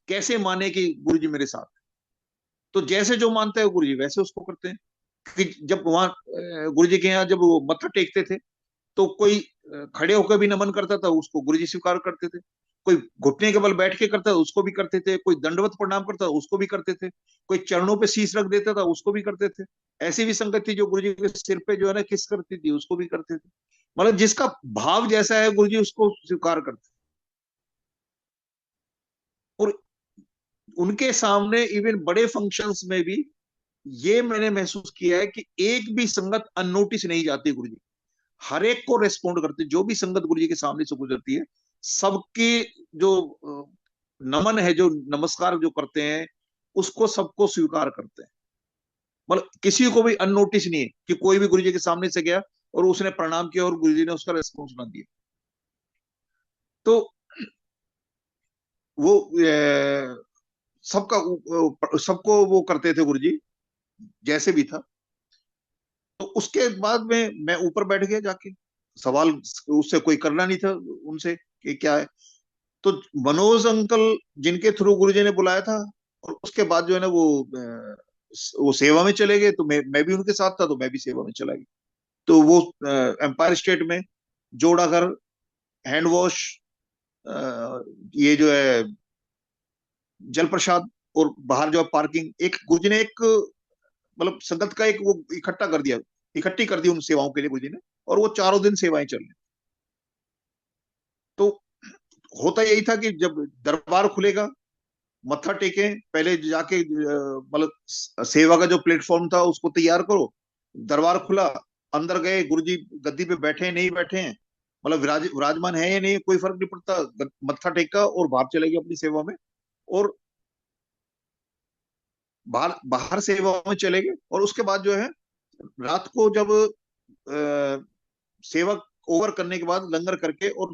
कैसे माने कि गुरु जी मेरे साथ। तो जैसे जो मानता है गुरु जी वैसे उसको करते हैं। कि जब वहां गुरु जी के यहाँ जब वो मत्था टेकते थे, तो कोई खड़े होकर भी नमन करता था, उसको गुरुजी स्वीकार करते थे। कोई घुटने के बल बैठ के करता था, उसको भी करते थे। कोई दंडवत प्रणाम करता था, उसको भी करते थे। कोई चरणों पे शीश रख देता था, उसको भी करते थे। ऐसी भी संगत थी जो गुरुजी के सिर पे जो है ना किस करती थी, उसको भी करते थे। मतलब जिसका भाव जैसा है गुरुजी उसको स्वीकार करते। और उनके सामने इवन बड़े फंक्शंस में भी ये मैंने महसूस किया है कि एक भी संगत अननोटिस नहीं जाती गुरुजी। हर एक को रेस्पॉन्ड करते, जो भी संगत गुरु जी के सामने से गुजरती है, सबके जो नमन है, जो नमस्कार जो करते हैं, उसको सबको स्वीकार करते हैं। मतलब किसी को भी अननोटिस नहीं है कि कोई भी गुरु जी के सामने से गया और उसने प्रणाम किया और गुरु जी ने उसका रेस्पॉन्स ना दिया। तो वो सबका सबको वो करते थे गुरु जी, जैसे भी था। तो उसके बाद में मैं ऊपर बैठ गया जाके। सवाल उससे कोई करना नहीं था उनसे कि क्या है। तो मनोज अंकल जिनके थ्रू गुरुजी ने बुलाया था, और उसके बाद जो है ना वो सेवा में चले गए, तो मैं भी उनके साथ था, तो मैं भी सेवा में चला गया। तो वो एम्पायर स्टेट में जोड़ा घर, हैंड वॉश, ये जो है जल प्रसाद, और बाहर जो है पार्किंग, एक गुरुजी ने एक मतलब संगत का एक वो इकट्ठा कर दिया, इकट्ठी कर दी उन सेवाओं के लिए गुरुजी ने। और वो चारों दिन सेवाएं चल रही। तो होता यही था कि जब दरबार खुलेगा, मत्था टेके, पहले जाके मतलब सेवा का जो प्लेटफॉर्म था उसको तैयार करो। दरबार खुला, अंदर गए, गुरुजी गद्दी पे बैठे हैं नहीं बैठे हैं, मतलब विराजमान है या नहीं, कोई फर्क नहीं पड़ता। मत्था टेका और बाहर चले गए अपनी सेवा में। और बाहर बाहर सेवा में चले गए, और उसके बाद जो है रात को जब सेवा ओवर करने के बाद लंगर करके और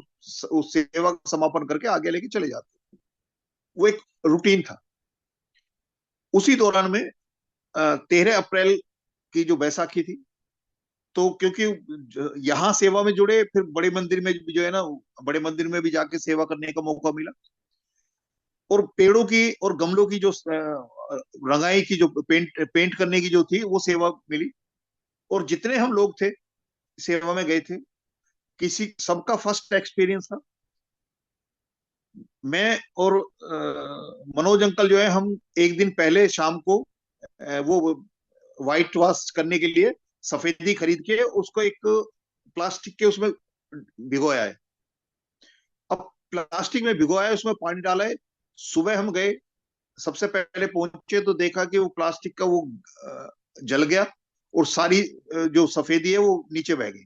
उस सेवा का समापन करके आगे लेके चले जाते। वो एक रूटीन था। उसी दौरान में 13 अप्रैल की जो बैसाखी थी, तो क्योंकि यहाँ सेवा में जुड़े, फिर बड़े मंदिर में भी जो है ना, बड़े मंदिर में भी जाके सेवा करने का मौका मिला। और पेड़ों की और गमलों की जो रंगाई की जो पेंट पेंट करने की जो थी वो सेवा मिली। और जितने हम लोग थे सेवा में गए थे, किसी सबका फर्स्ट एक्सपीरियंस था। मैं और मनोज अंकल जो है, हम एक दिन पहले शाम को वो व्हाइट वॉश करने के लिए सफेदी खरीद के उसको एक प्लास्टिक के उसमें भिगोया है। अब प्लास्टिक में भिगोया है, उसमें पानी डाला है। सुबह हम गए, सबसे पहले पहुंचे तो देखा कि वो प्लास्टिक का वो जल गया और सारी जो सफेदी है वो नीचे बह गई।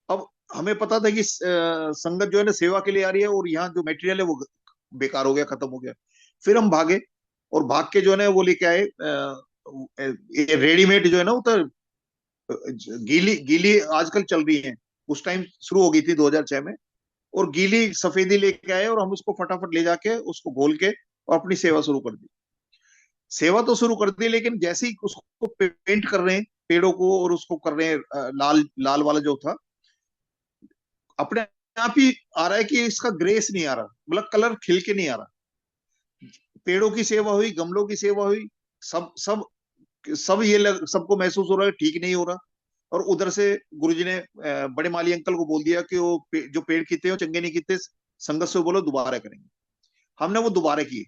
अब हमें पता था कि संगत जो है ना सेवा के लिए आ रही है और यहाँ जो मटेरियल है वो बेकार हो गया, खत्म हो गया। फिर हम भागे और भाग के जो है ना वो लेके आए रेडीमेड जो है ना वो तो गीली गीली आजकल चल रही है, उस टाइम शुरू हो गई थी 2006 में। और गीली सफेदी लेके आए और हम उसको फटाफट ले जाके उसको घोल के और अपनी सेवा शुरू कर दी। सेवा तो शुरू कर दी, लेकिन जैसे ही उसको पेंट कर रहे हैं पेड़ों को और उसको कर रहे हैं लाल लाल वाला जो था, अपने आप ही आ रहा है कि इसका ग्रेस नहीं आ रहा, मतलब कलर खिल के नहीं आ रहा। पेड़ों की सेवा हुई, गमलों की सेवा हुई, सब सब सब सबको महसूस हो रहा है ठीक नहीं हो रहा। और उधर से गुरुजी ने बड़े माली अंकल को बोल दिया कि वो जो पेड़ कीते हो चंगे नहीं कीते, संगत से बोलो दोबारा करेंगे। हमने वो दोबारा किए,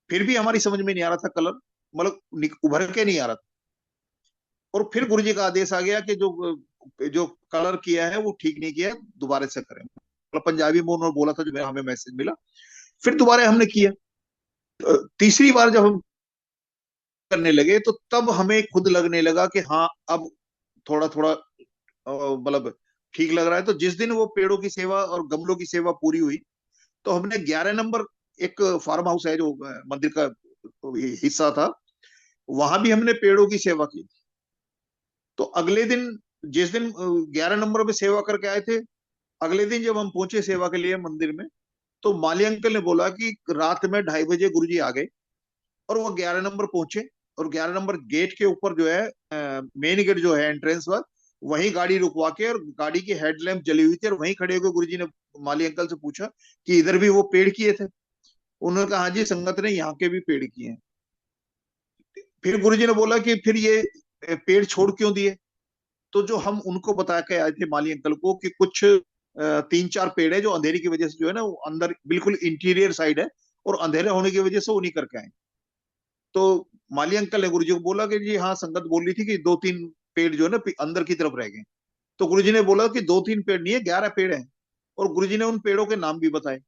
फिर भी हमारी समझ में नहीं आ रहा था कलर, मतलब उभर के नहीं आ रहा था। और फिर गुरुजी का आदेश आ गया कि जो जो कलर किया है वो ठीक नहीं किया, दोबारा से करें। मतलब पंजाबी में उन्होंने बोला था, जो हमें मैसेज मिला। फिर दोबारा हमने किया। तीसरी बार जब हम करने लगे तो तब हमें खुद लगने लगा कि हाँ अब थोड़ा थोड़ा मतलब ठीक लग रहा है। तो जिस दिन वो पेड़ों की सेवा और गमलों की सेवा पूरी हुई, तो हमने 11 नंबर, एक फार्म हाउस है जो मंदिर का हिस्सा था, वहां भी हमने पेड़ों की सेवा की। तो अगले दिन, जिस दिन 11 नंबर में सेवा करके आए थे, अगले दिन जब हम पहुंचे सेवा के लिए मंदिर में, तो माली अंकल ने बोला कि रात में 2:30 बजे गुरुजी आ गए और वो 11 नंबर पहुंचे। और 11 नंबर गेट के ऊपर जो है, मेन गेट जो है एंट्रेंस पर, वहीं गाड़ी रुकवा के, और गाड़ी की हेडलैम्प जली हुई थी, और वहीं खड़े होकर गुरुजी ने माली अंकल से पूछा कि इधर भी वो पेड़ किए थे। उन्होंने कहा हाँ जी, संगत ने यहाँ के भी पेड़ किए हैं। फिर गुरुजी ने बोला कि फिर ये पेड़ छोड़ क्यों दिए? तो जो हम उनको बता के आए थे माली अंकल को कि कुछ 3-4 पेड़ है जो अंधेरे की वजह से जो है ना वो अंदर बिल्कुल इंटीरियर साइड है, और अंधेरे होने की वजह से वो नहीं करके आए। तो माली अंकल ने गुरुजी को बोला कि जी हाँ, संगत बोल रही थी कि 2-3 पेड़ जो है ना अंदर की तरफ रह गए। तो गुरुजी ने बोला कि 2-3 पेड़ नहीं है, 11 पेड़ हैं। और गुरुजी ने उन पेड़ों के नाम भी बताए।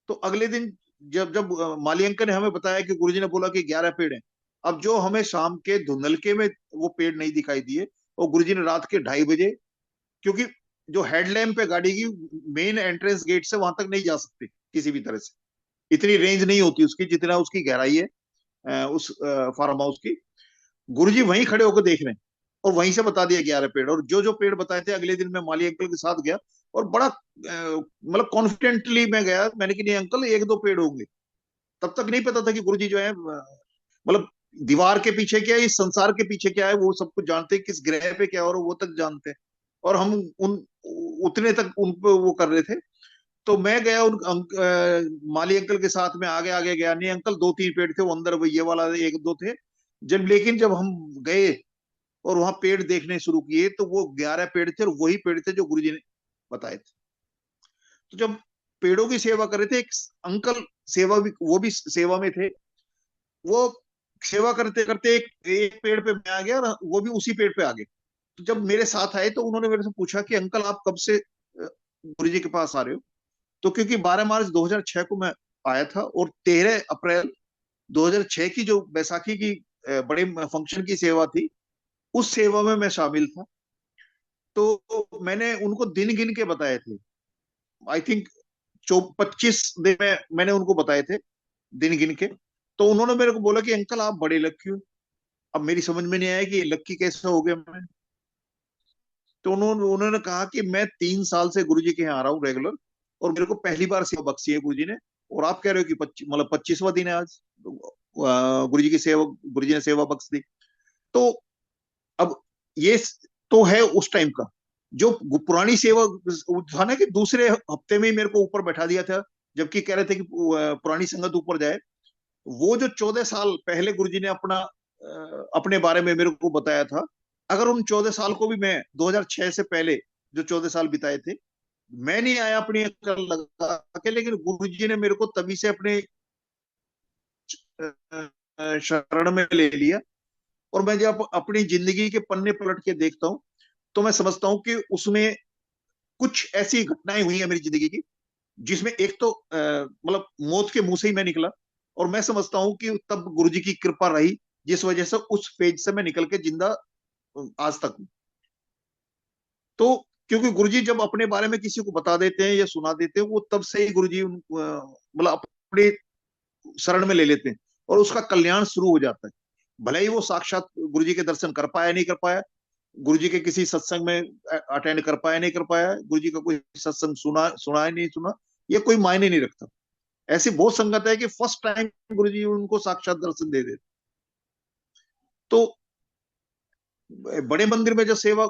तो अगले दिन जब जब माली अंकल ने हमें बताया कि गुरुजी ने बोला कि 11 पेड़ हैं, अब जो हमें शाम के धुंधलके में वो पेड़ नहीं दिखाई दिए, और गुरुजी ने रात के 2:30 बजे, क्योंकि जो हेडलैम्प है गाड़ी की, मेन एंट्रेंस गेट से वहां तक नहीं जा सकते किसी भी तरह से, इतनी रेंज नहीं होती उसकी जितना उसकी गहराई है उस फार्म हाउस की। गुरुजी वहीं खड़े होकर देख रहे हैं, और वहीं से बता दिया 11 पेड़। और जो जो पेड़ बताए थे, अगले दिन मैं माली अंकल के साथ गया, और बड़ा मतलब कॉन्फिडेंटली मैं गया, मैंने कि नहीं अंकल, 1-2 पेड़ होंगे। तब तक नहीं पता था कि गुरुजी जो है मतलब दीवार के पीछे क्या है, इस संसार के पीछे क्या है, वो सब कुछ जानते हैं, किस ग्रह पे क्या हो रहा है वो तक जानते हैं। और हम उन उतने तक उन पे वो कर रहे थे। तो मैं गया माली अंकल के साथ में, आगे आगे गया, नहीं अंकल 2-3 पेड़ थे वो अंदर, वो ये वाला 1-2 थे। लेकिन जब हम गए और वहां पेड़ देखने शुरू किए, तो वो 11 पेड़ थे, और वही पेड़ थे जो गुरुजी ने बताए थे। तो जब पेड़ों की सेवा कर रहे थे, एक अंकल सेवा भी, वो भी सेवा में थे। वो सेवा करते करते एक पेड़ पे मैं आ गया, और वो भी उसी पेड़ पे आ गए। तो जब मेरे साथ आए तो उन्होंने मेरे से पूछा कि अंकल आप कब से गुरु जी के पास आ रहे हो? तो क्योंकि 12 मार्च 2006 को मैं आया था, और 13 अप्रैल 2006 की जो बैसाखी की बड़े फंक्शन की सेवा थी, उस सेवा में मैं शामिल था। तो मैंने उनको दिन गिन के बताए थे, आई थिंक 25 दिन में मैंने उनको बताए थे, दिन गिन के। तो उन्होंने मेरे को बोला कि अंकल आप बड़े लकी हो। अब मेरी समझ में नहीं आया कि लक्की कैसे हो गया मैं। तो उन्होंने उन्होंने कहा कि मैं 3 साल से गुरुजी के यहाँ आ रहा हूँ रेगुलर, और मेरे को पहली बार सेवा बख्शी है गुरुजी ने। और आप कह रहे हो कि 25वां दिन है आज, गुरुजी की सेवा, गुरुजी ने सेवा बख्श दी। तो अब ये तो है उस टाइम का जो पुरानी सेवा था ना, कि दूसरे हफ्ते में ही मेरे को ऊपर बैठा दिया था, जबकि कह रहे थे कि पुरानी संगत ऊपर जाए। वो जो 14 साल पहले गुरुजी ने अपने बारे में मेरे को बताया था, अगर उन 14 साल को भी मैं 2006 से पहले जो 14 साल बिताए थे, मैं नहीं आया अपनी अकल लगा के, लेकिन गुरुजी ने मेरे को तभी से अपने शरण में ले लिया। और मैं जब अपनी जिंदगी के पन्ने पलट के देखता हूँ, तो मैं समझता हूँ कि उसमें कुछ ऐसी घटनाएं हुई है मेरी जिंदगी की, जिसमें एक तो मतलब मौत के मुंह से ही मैं निकला। और मैं समझता हूँ कि तब गुरुजी की कृपा रही, जिस वजह से उस फेज से मैं निकल के जिंदा आज तक हूँ। तो क्योंकि गुरुजी जब अपने बारे में किसी को बता देते हैं या सुना देते हैं, वो तब से ही गुरुजी मतलब अपने शरण में ले लेते हैं, और उसका कल्याण शुरू हो जाता है। भले ही वो साक्षात गुरुजी के दर्शन कर पाया नहीं कर पाया, गुरुजी के किसी सत्संग में अटेंड कर पाया नहीं कर पाया, गुरुजी का कोई सत्संग सुना सुना है नहीं सुना, ये कोई मायने नहीं रखता। ऐसी बहुत संगत है कि फर्स्ट टाइम गुरुजी उनको साक्षात दर्शन दे देते। तो बड़े मंदिर में जब सेवा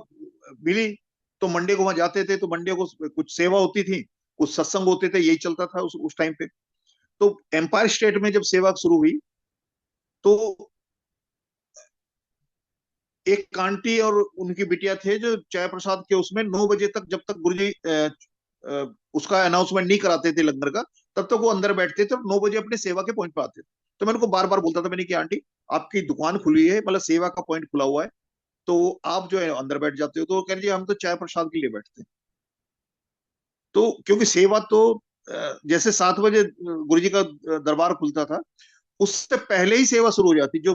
मिली, तो मंडे को वहां जाते थे, तो मंडे को कुछ सेवा होती थी, कुछ सत्संग होते थे, यही चलता था उस टाइम पे। तो एम्पायर स्टेट में जब सेवा शुरू हुई, तो एक आंटी और उनकी बिटिया थे जो चाय प्रसाद के उसमें 9 बजे तक, जब तक गुरुजी उसका अनाउंसमेंट नहीं कराते थे लंगर का, तब तक वो अंदर बैठते थे और 9 बजे अपने सेवा के पॉइंट पे आते थे। तो मैं उनको बार बार बोलता था, मैंने कि आंटी, आपकी दुकान खुली है, मतलब सेवा का पॉइंट खुला हुआ है, तो आप जो है अंदर बैठ जाते हो। तो वो कह रही हम तो चाय प्रसाद के लिए बैठते हैं। तो क्योंकि सेवा तो जैसे 7 बजे गुरुजी का दरबार खुलता था, उससे पहले ही सेवा शुरू हो जाती। जो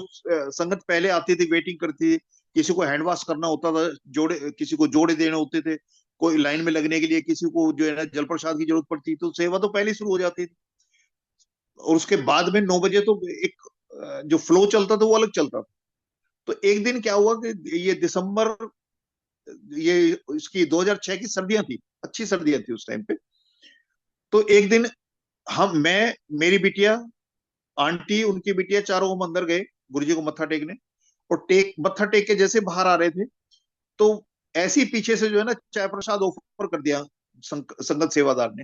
संगत पहले आती थी, वेटिंग करती थी, किसी को हैंड वॉश करना होता था, जोड़े किसी को जोड़े देने होते थे, कोई लाइन में लगने के लिए किसी को जो है ना जल प्रसाद की जरूरत पड़ती, तो सेवा तो पहले ही शुरू हो जाती थी। और उसके बाद में 9 बजे तो एक जो फ्लो चलता था वो अलग चलता था। तो एक दिन क्या हुआ कि ये दिसंबर, ये इसकी 2006 की सर्दियां थी, अच्छी सर्दियां थी उस टाइम पे। तो एक दिन मैं, मेरी बिटिया, आंटी, उनकी बिटिया, चारों हम अंदर गए गुरुजी को मत्था टेकने। और मत्था टेक के जैसे बाहर आ रहे थे, तो ऐसे ही पीछे से जो है ना चाय प्रसाद ऑफर कर दिया संगत सेवादार ने।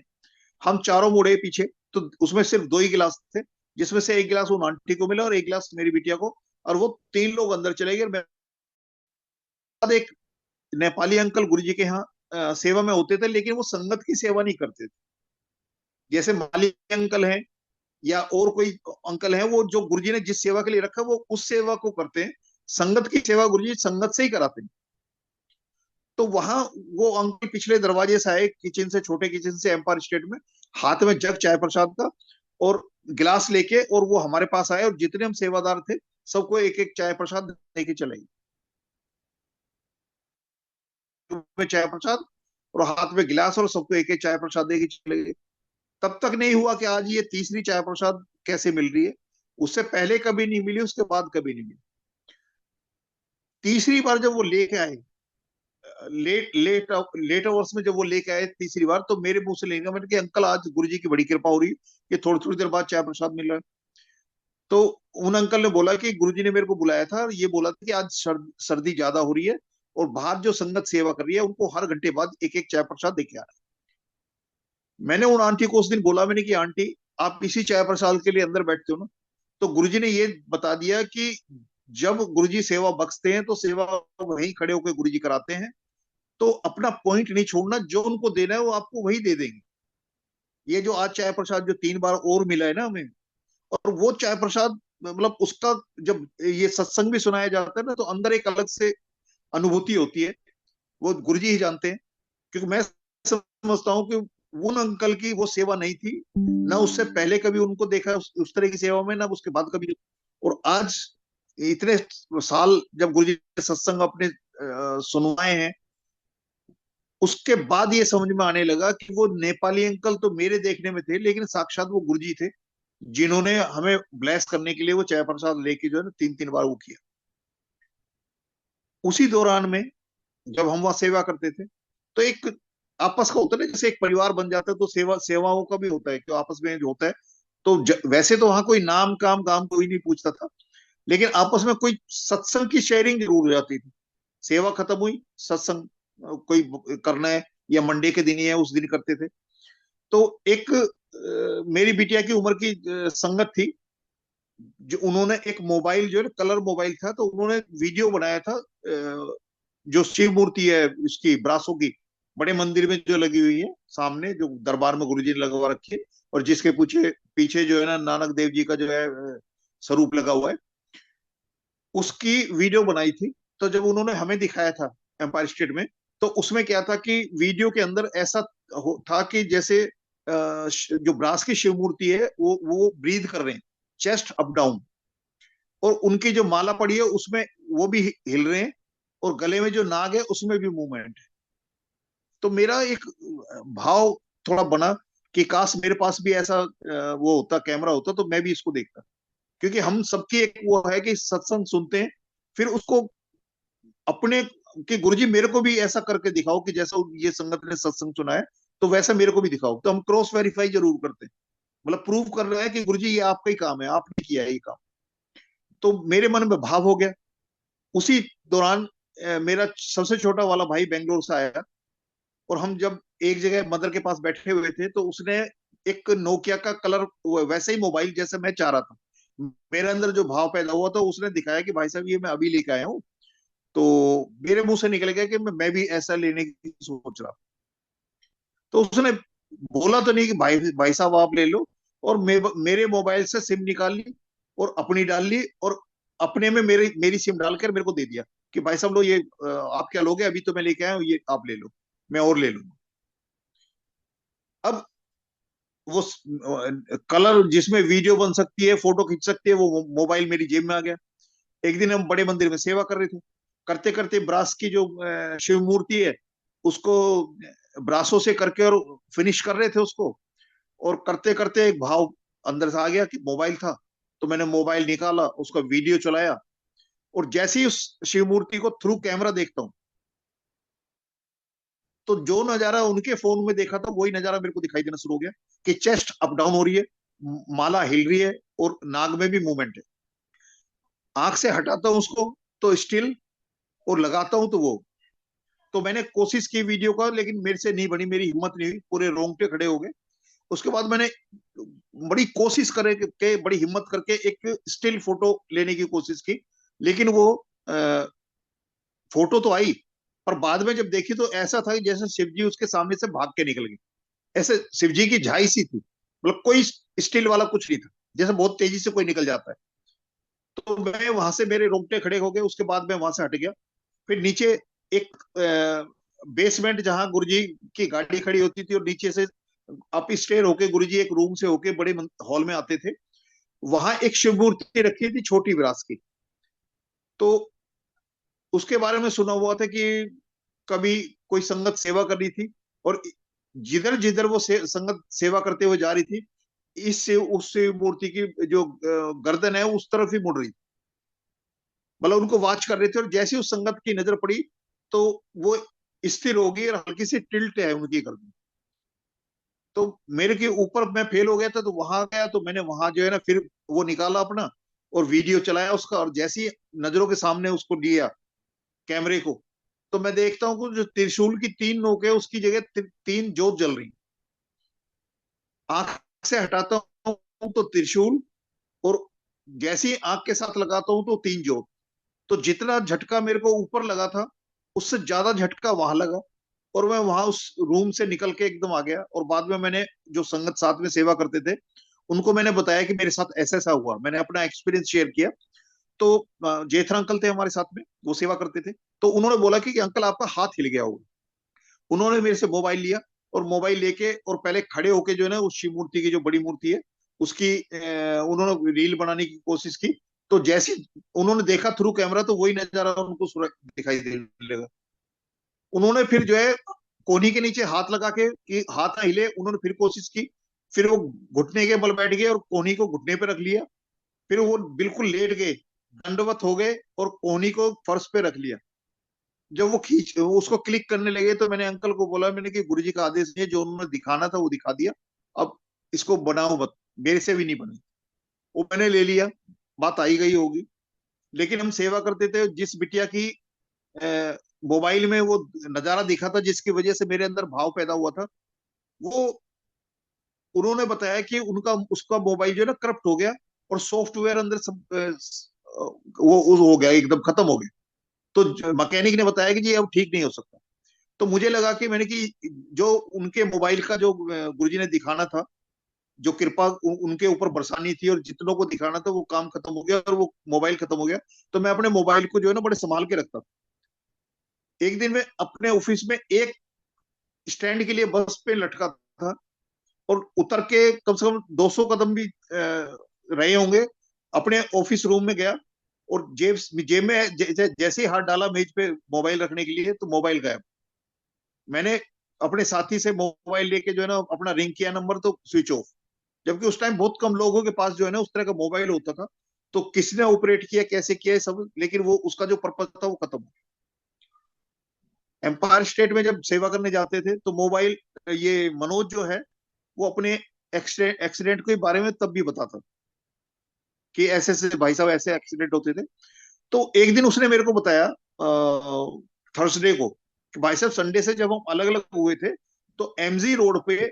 हम चारों मुड़े पीछे, तो उसमें सिर्फ 2 ही गिलास थे, जिसमें से एक गिलास उन आंटी को मिला और एक गिलास मेरी बिटिया को। और वो 3 लोग अंदर चले गए। एक नेपाली अंकल गुरुजी के यहाँ सेवा में होते थे, लेकिन वो संगत की सेवा नहीं करते थे। जैसे माली अंकल हैं या और कोई अंकल हैं, वो जो गुरुजी ने जिस सेवा के लिए रखा, वो उस सेवा को करते हैं। संगत की सेवा गुरुजी संगत से ही कराते हैं। तो वहां वो अंकल पिछले दरवाजे से आए, किचन से, छोटे किचन से, एम्पायर स्टेट में, हाथ में जग चाय प्रसाद का और गिलास लेके, और वो हमारे पास आए, और जितने हम सेवादार थे सबको एक एक चाय प्रसाद देके चले गए। में चाय प्रसाद और हाथ में गिलास, और सबको एक एक चाय प्रसाद देके चले गए। तब तक नहीं हुआ कि आज ये तीसरी चाय प्रसाद कैसे मिल रही है। उससे पहले कभी नहीं मिली, उसके बाद कभी नहीं मिली। तीसरी बार जब वो लेके आए, लेट लेट लेट आवर्स में जब वो लेके आए तीसरी बार, तो मेरे मुंह से लेंगे, मैंने कहा अंकल आज गुरुजी की बड़ी कृपा हो रही है कि थोड़ी थोड़ी देर बाद चाय प्रसाद मिल रहा है। तो उन अंकल ने बोला कि गुरुजी ने मेरे को बुलाया था और ये बोला था कि आज सर्दी ज्यादा हो रही है, और बाहर जो संगत सेवा कर रही है उनको हर घंटे बाद एक एक चाय प्रसाद देके आ रहा है। मैंने उन आंटी को उस दिन बोला, मैंने कि आंटी, आप इसी चाय प्रसाद के लिए अंदर बैठते हो ना? तो गुरुजी ने ये बता दिया कि जब गुरुजी सेवा बख्शते हैं, तो सेवा वहीं खड़े होकर गुरुजी कराते हैं। तो अपना पॉइंट नहीं छोड़ना, जो उनको देना है वो आपको वही दे देंगे। ये जो आज चाय प्रसाद जो 3 बार और मिला है ना हमें, और वो चाय प्रसाद, मतलब उसका जब ये सत्संग भी सुनाया जाता है ना, तो अंदर एक अलग से अनुभूति होती है, वो गुरुजी ही जानते हैं। क्योंकि मैं समझता हूँ कि उन अंकल की वो सेवा नहीं थी, ना उससे पहले कभी उनको देखा उस तरह की सेवा में, ना उसके बाद कभी। और आज इतने साल जब गुरुजी ने सत्संग अपने सुनवाए हैं, उसके बाद ये समझ में आने लगा कि वो नेपाली अंकल तो मेरे देखने में थे, लेकिन साक्षात वो गुरुजी थे, जिन्होंने हमें ब्लेस करने के लिए वो चाय प्रसाद लेके जो है ना 3 3 बार वो किया। उसी दौरान में जब हम वहां सेवा करते थे, तो एक आपस का होता है ना, जैसे एक परिवार बन जाता है, तो सेवाओं का भी होता है कि आपस में जो होता है। तो वैसे तो वहां कोई नाम काम काम कोई नहीं पूछता था, लेकिन आपस में कोई सत्संग की शेयरिंग जरूर हो जाती थी। सेवा खत्म हुई, सत्संग कोई करना है, या मंडे के दिन ही है उस दिन करते थे। तो एक मेरी बिटिया की उम्र की संगत थी, जो उन्होंने एक मोबाइल जो है कलर मोबाइल था, तो उन्होंने वीडियो बनाया था, जो शिव मूर्ति है इसकी ब्रासो की, बड़े मंदिर में जो लगी हुई है सामने, जो दरबार में गुरुजी ने लगवा रखी है, और जिसके पीछे पीछे जो है ना नानक देव जी का जो है स्वरूप लगा हुआ है, उसकी वीडियो बनाई थी। तो जब उन्होंने हमें दिखाया था एम्पायर स्टेट में, तो उसमें क्या था कि वीडियो के अंदर ऐसा था कि जैसे जो ब्रास की शिव मूर्ति है वो ब्रीद कर रहे हैं, चेस्ट अप डाउन, और उनकी जो माला पड़ी है उसमें वो भी हिल रहे हैं, और गले में जो नाग है उसमें भी मूवमेंट है। तो मेरा एक भाव थोड़ा बना कि काश मेरे पास भी ऐसा वो होता, कैमरा होता, तो मैं भी इसको देखता। क्योंकि हम सबकी एक वो है कि सत्संग सुनते हैं, फिर उसको अपने, कि गुरुजी मेरे को भी ऐसा करके दिखाओ कि जैसा ये संगत ने सत्संग सुना है, तो वैसा मेरे को भी दिखाओ। तो हम क्रॉस वेरीफाई जरूर करते हैं, मतलब प्रूव कर रहे हैं कि गुरुजी ये आपका ही काम है, आपने किया है ये काम। तो मेरे मन में भाव हो गया। उसी दौरान मेरा सबसे छोटा वाला भाई बेंगलोर से आया, और हम जब एक जगह मदर के पास बैठे हुए थे, तो उसने एक नोकिया का कलर, वैसे ही मोबाइल जैसे मैं चाह रहा था, मेरे अंदर जो भाव पैदा हुआ, तो उसने दिखाया कि भाई साहब ये मैं अभी लेके आया हूँ। तो मेरे मुंह से निकल गया कि मैं भी ऐसा लेने की सोच रहा। तो उसने बोला तो नहीं कि भाई भाई साहब आप ले लो, और मेरे मोबाइल से सिम निकाल ली और अपनी डाल ली, और अपने में मेरी सिम डालकर मेरे को दे दिया कि भाई साहब लो ये आप क्या लोगे, अभी तो मैं लेके आया हूँ, ये आप ले लो, मैं और ले लूंगा। अब वो कलर जिसमें वीडियो बन सकती है, फोटो खींच सकती है, वो मोबाइल मेरी जेब में आ गया। एक दिन हम बड़े मंदिर में सेवा कर रहे थे, करते करते ब्रास की जो शिव मूर्ति है उसको ब्रासों से करके और फिनिश कर रहे थे उसको, और करते करते एक भाव अंदर से आ गया कि मोबाइल था, तो मैंने मोबाइल निकाला, उसका वीडियो चलाया, और जैसे ही उस शिव मूर्ति को थ्रू कैमरा देखता हूँ, तो जो नजारा उनके फोन में देखा था वही नजारा मेरे को दिखाई देना शुरू हो गया, कि चेस्ट अप डाउन हो रही है, माला हिल रही है, और नाग में भी मूवमेंट है। आंख से हटाता हूँ उसको तो स्टिल, और लगाता हूँ तो वो। तो मैंने कोशिश की वीडियो का, लेकिन मेरे से नहीं बनी, मेरी हिम्मत नहीं हुई, पूरे रोंगटे खड़े हो गए। उसके बाद मैंने बड़ी कोशिश करे के बड़ी हिम्मत करके एक स्टिल फोटो लेने की कोशिश की, लेकिन वो फोटो तो आई, पर बाद में जब देखी तो ऐसा था कि जैसे शिव जी उसके सामने से भाग के निकल गए। ऐसे शिव जी की झाई सी थी, मतलब कोई स्टिल वाला कुछ नहीं था, जैसे बहुत तेजी से कोई निकल जाता है। तो मैं वहां से, मेरे रोंगटे खड़े हो गए। उसके बाद मैं वहां से हट गया। फिर नीचे एक बेसमेंट जहां गुरुजी की गाड़ी खड़ी होती थी, और नीचे से अप स्टेयर होके गुरुजी एक रूम से होके बड़े हॉल में आते थे, वहां एक शिव मूर्ति रखी थी छोटी विरास की। तो उसके बारे में सुना हुआ था कि कभी कोई संगत सेवा कर रही थी, और जिधर जिधर वो संगत सेवा करते हुए जा रही थी, इससे उस शिव मूर्ति की जो गर्दन है उस तरफ ही मुड़ रही थी, मतलब उनको वॉच कर रहे थे। और जैसे उस संगत की नजर पड़ी, तो वो स्थिर हो गई, और हल्की सी टिल्ट है उनकी गर्दन। तो मेरे के ऊपर मैं फेल हो गया था, तो वहां गया, तो मैंने वहां जो है ना फिर वो निकाला अपना, और वीडियो चलाया उसका, और जैसी नजरों के सामने उसको लिया कैमरे को, तो मैं देखता हूँ कि जो त्रिशूल की तीन नोक है उसकी जगह तीन जोत जल रही। आंख से हटाता हूँ तो त्रिशूल, और जैसे ही आंख के साथ लगाता हूँ तो तीन जोत। तो जितना झटका मेरे को ऊपर लगा था, उससे ज्यादा झटका वहां लगा, और मैं वहां उस रूम से निकल के एकदम आ गया। और बाद में मैंने जो संगत साथ में सेवा करते थे उनको मैंने बताया कि मेरे साथ ऐसा ऐसा हुआ, मैंने अपना एक्सपीरियंस शेयर किया। तो जेठर अंकल थे हमारे साथ में, वो सेवा करते थे, तो उन्होंने बोला कि अंकल आपका हाथ हिल गया होगा। उन्होंने मेरे से मोबाइल लिया, और मोबाइल लेके और पहले खड़े होके जो है ना उस शिव मूर्ति की जो बड़ी मूर्ति है उसकी उन्होंने रील बनाने की कोशिश की। तो जैसे उन्होंने देखा थ्रू कैमरा, तो वही नजारा उनको दिखाई देने लगा। उन्होंने फिर जो है कोहनी के नीचे हाथ लगा के कि हाथ ना हिले, उन्होंने फिर कोशिश की। फिर वो घुटने के बल बैठ गए और कोहनी को घुटने पे रख लिया। फिर वो बिल्कुल लेट गए, दंडवत हो गए, और कोहनी को फर्श पे रख लिया। जब वो खींच उसको क्लिक करने लगे, तो मैंने अंकल को बोला, मैंने कि गुरुजी का आदेश है, जो उन्होंने दिखाना था वो दिखा दिया, अब इसको बनाओ मत, मेरे से भी नहीं बने। वो मैंने ले लिया, बात आई गई होगी। लेकिन हम सेवा करते थे, जिस बिटिया की मोबाइल में वो नजारा दिखा था, जिसकी वजह से मेरे अंदर भाव पैदा हुआ था, वो उन्होंने बताया कि उनका उसका मोबाइल जो है ना करप्ट हो गया, और सॉफ्टवेयर अंदर सब वो हो गया, एकदम खत्म हो गया। तो मैकेनिक ने बताया कि जी अब ठीक नहीं हो सकता। तो मुझे लगा कि मैंने कि जो उनके मोबाइल का जो गुरुजी ने दिखाना था, जो कृपा उनके ऊपर बरसानी थी और जितनों को दिखाना था, वो काम खत्म हो गया और वो मोबाइल खत्म हो गया। तो मैं अपने मोबाइल को जो है ना बड़े संभाल के रखता था। एक दिन मैं अपने ऑफिस में एक स्टैंड के लिए बस पे लटका था, और उतर के कम से कम 200 कदम भी रहे होंगे, अपने ऑफिस रूम में गया, और जेब में जैसे ही हाथ डाला मेज पे मोबाइल रखने के लिए, तो मोबाइल गायब। मैंने अपने साथी से मोबाइल लेके जो है ना अपना रिंग किया नंबर, तो स्विच ऑफ। जबकि उस टाइम बहुत कम लोगों के पास जो है ना उस तरह का मोबाइल होता था। तो किसने ऑपरेट किया, कैसे किया, सब, लेकिन वो उसका जो पर्पज था वो खत्म हो गया। एम्पायर स्टेट में जब सेवा करने जाते थे तो मोबाइल, ये मनोज जो है, वो अपने एक्सीडेंट के बारे में तब भी बताता कि ऐसे ऐसे भाई साहब ऐसे एक्सीडेंट होते थे। तो एक दिन उसने मेरे को बताया थर्सडे को कि भाई साहब संडे से जब हम अलग अलग हुए थे, तो एमजी रोड पे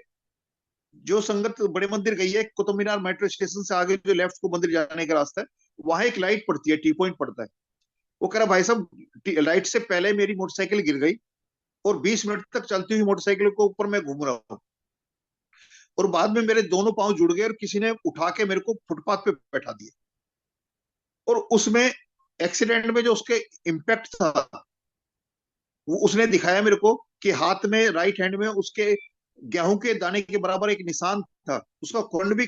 जो संगत बड़े मंदिर गई है, कुतुब मीनार मेट्रो स्टेशन से आगे जो लेफ्ट को मंदिर जाने का रास्ता है, वहां एक लाइट पड़ती है, टी पॉइंट पड़ता है। वो कह रहा भाई साहब लाइट से पहले मेरी मोटरसाइकिल गिर गई, और 20 मिनट तक चलती हुई मोटरसाइकिल के ऊपर मैं घूम रहा हूँ, और बाद में मेरे दोनों पांव जुड़ गए और किसी ने उठा के मेरे को फुटपाथ पे बैठा दिया। और उसमें एक्सीडेंट में जो उसके इम्पैक्ट था, वो उसने दिखाया मेरे को कि हाथ में राइट हैंड में उसके गेहूं के दाने के बराबर एक निशान था। उसका खुरंड भी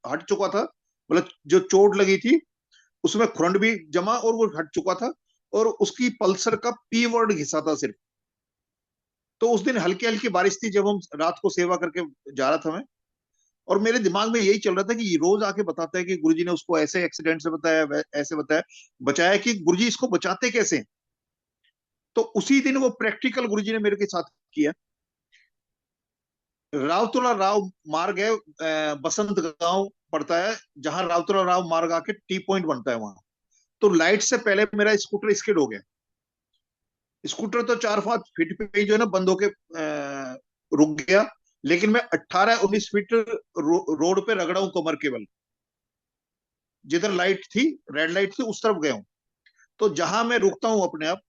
हट चुका था, मतलब जो चोट लगी थी उसमें खुरंड भी जमा और वो हट चुका था। और उसकी पल्सर का पी वर्ड घिसा था सिर्फ। तो उस दिन हल्की हल्की बारिश थी जब हम रात को सेवा करके जा रहा था मैं, और मेरे दिमाग में यही चल रहा था कि ये रोज आके बताता है कि गुरुजी ने उसको ऐसे एक्सीडेंट से बताया, ऐसे बताया, बचाया, कि गुरुजी इसको बचाते कैसे। तो उसी दिन वो प्रैक्टिकल गुरुजी ने मेरे के साथ किया। रावतुला राव मार्ग है, बसंत गांव पड़ता है, जहां रावतुला राव मार्ग आके टी पॉइंट बनता है वहां। तो लाइट से पहले मेरा स्कूटर स्किड हो गया। स्कूटर तो 4-5 फीट पे ही जो है ना बंद होके रुक गया, लेकिन मैं 18-19 फीट रोड पे रगड़ा हूं कमर केवल। जिधर लाइट थी, रेड लाइट थी, उस तरफ गया हूँ। तो जहां मैं रुकता हूँ अपने आप,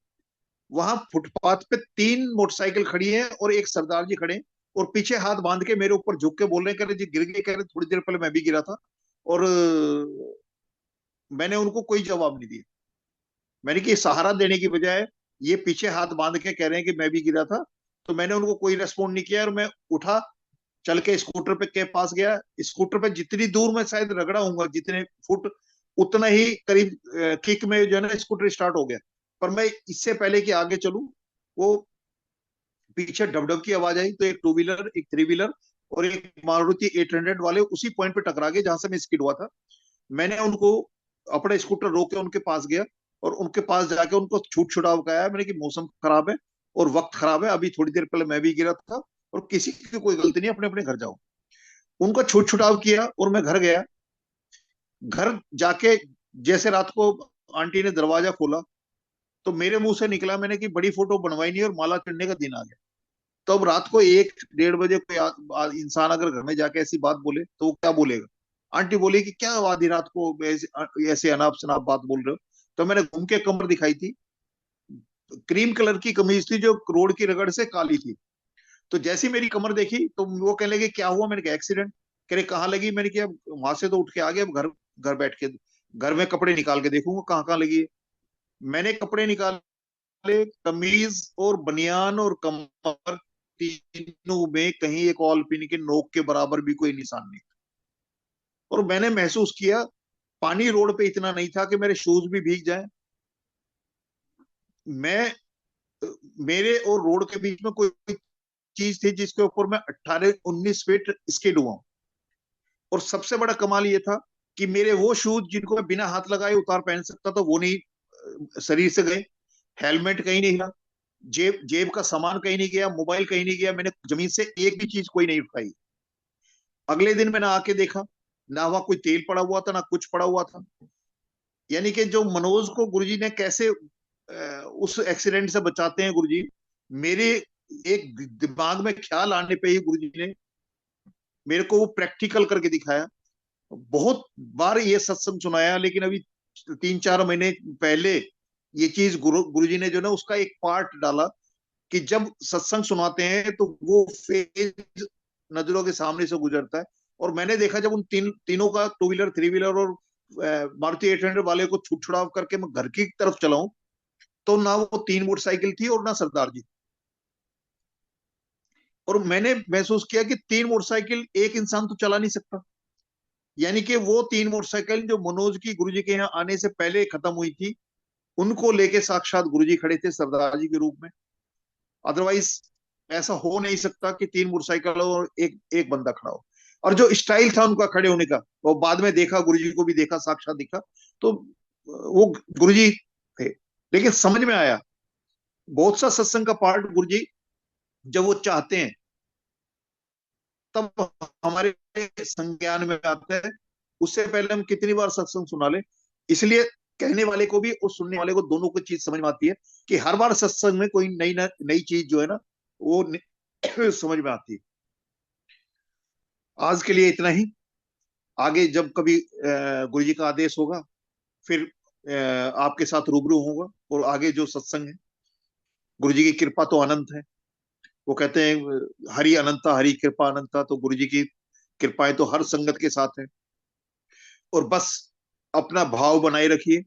वहां फुटपाथ पे 3 मोटरसाइकिल खड़ी है और एक सरदार जी खड़े, और पीछे हाथ बांध के मेरे ऊपर झुक के बोल रहे, कह रहे जी गिर गए, कह रहे थोड़ी देर पहले मैं भी गिरा था। और मैंने उनको कोई जवाब नहीं दिया। मैंने कि सहारा देने की बजाय ये पीछे हाथ बांध के कह रहे हैं कि मैं भी गिरा था। तो मैंने उनको कोई रेस्पॉन्ड नहीं किया, और मैं उठा, चल के स्कूटर पे के पास गया। स्कूटर पे जितनी दूर मैं शायद रगड़ा हूंगा, जितने फुट, उतना ही करीब किक में जो है ना स्कूटर स्टार्ट हो गया। पर मैं इससे पहले कि आगे चलूं, वो पीछे डबडब की आवाज आई, तो एक टू व्हीलर, एक थ्री व्हीलर और एक मारुति 800 वाले उसी पॉइंट पे टकरा गए जहां से मैं स्किड हुआ था। मैंने उनको अपना स्कूटर रोक के उनके पास गया, और उनके पास जाके उनको छूट छुड़ाव कराया मैंने कि मौसम खराब है और वक्त खराब है, अभी थोड़ी देर पहले मैं भी गिरा था, और किसी की कोई गलती नहीं, अपने अपने घर जाओ। उनको छूट छुड़ाव किया और मैं घर गया। घर जाके जैसे रात को आंटी ने दरवाजा खोला, तो मेरे मुंह से निकला मैंने कि बड़ी फोटो बनवाई नहीं और माला चढ़ने का दिन आ गया। तो अब रात को 1-1:30 बजे कोई इंसान अगर घर में जाके ऐसी बात बोले तो वो क्या बोलेगा। आंटी बोली कि क्या आधी रात को ऐसे ऐसे अनाप शनाप बात बोल रहे हो। तो मैंने घूम के कमर दिखाई थी, क्रीम कलर की कमीज थी जो रोड की रगड़ से काली थी। तो जैसी मेरी कमर देखी तो वो कहने लगे क्या हुआ, मैंने कहा एक्सीडेंट। कह रहे कहाँ लगी, मैंने कहा वहां से तो उठ के आ गया, अब घर घर बैठ के घर में कपड़े निकाल के देखूंगा कहाँ कहाँ लगी है। मैंने कपड़े निकाले, कमीज और बनियान और कमर, तीनों में कहीं एक ऑल पिन के नोक के बराबर भी कोई निशान नहीं। और मैंने महसूस किया पानी रोड पे इतना नहीं था कि मेरे शूज भी भीग जाएं। मैं मेरे और रोड के बीच में कोई चीज थी जिसके ऊपर मैं 18-19 फीट स्किड हुआ हूं। और सबसे बड़ा कमाल ये था कि मेरे वो शूज जिनको मैं बिना हाथ लगाए उतार पहन सकता था वो नहीं शरीर से गए। हेलमेट कहीं नहीं हिला, जेब जेब का सामान कहीं नहीं गया, मोबाइल कहीं नहीं गया, मैंने जमीन से एक भी चीज कोई नहीं उठाई। अगले दिन मैंने आके देखा, ना वहां कोई तेल पड़ा हुआ था ना कुछ पड़ा हुआ था। यानी कि जो मनोज को गुरुजी ने कैसे उस एक्सीडेंट से बचाते हैं गुरुजी, मेरे एक दिमाग में ख्याल आने पे ही गुरुजी ने मेरे को वो प्रैक्टिकल करके दिखाया। बहुत बार ये सत्संग सुनाया, लेकिन अभी 3-4 महीने पहले ये चीज गुरुजी ने जो ना उसका एक पार्ट डाला कि जब सत्संग सुनाते हैं तो वो फेज नजरों के सामने से गुजरता है। और मैंने देखा जब उन तीनों का, 2 व्हीलर, 3 व्हीलर और मारुति 800 वाले को छुट छुड़ाव करके मैं घर की तरफ चला हूं, तो ना वो 3 मोटरसाइकिल थी और ना सरदार जी। और मैंने महसूस किया कि 3 मोटरसाइकिल एक इंसान तो चला नहीं सकता। यानी कि वो 3 मोटरसाइकिल जो मनोज की गुरुजी के यहाँ आने से पहले खत्म हुई थी, उनको लेके साक्षात गुरुजी खड़े थे सरदार जी के रूप में। अदरवाइज ऐसा हो नहीं सकता कि 3 मोटरसाइकिल और एक एक बंदा खड़ा हो। और जो स्टाइल था उनका खड़े होने का, वो बाद में देखा, गुरुजी को भी देखा, साक्षात दिखा, तो वो गुरुजी थे। लेकिन समझ में आया बहुत सा सत्संग का पार्ट गुरुजी जब वो चाहते हैं तब हमारे संज्ञान में आता है। उससे पहले हम कितनी बार सत्संग सुना ले। इसलिए कहने वाले को भी और सुनने वाले को दोनों को चीज समझ में आती है कि हर बार सत्संग में कोई नई नई चीज जो है ना वो समझ में आती है। आज के लिए इतना ही। आगे जब कभी गुरु जी का आदेश होगा, फिर आपके साथ रूबरू होगा। और आगे जो सत्संग है, गुरु जी की कृपा तो अनंत है। वो कहते हैं हरि अनंता, हरि कृपा अनंता। तो गुरु जी की कृपाएं तो हर संगत के साथ है। और बस अपना भाव बनाए रखिए,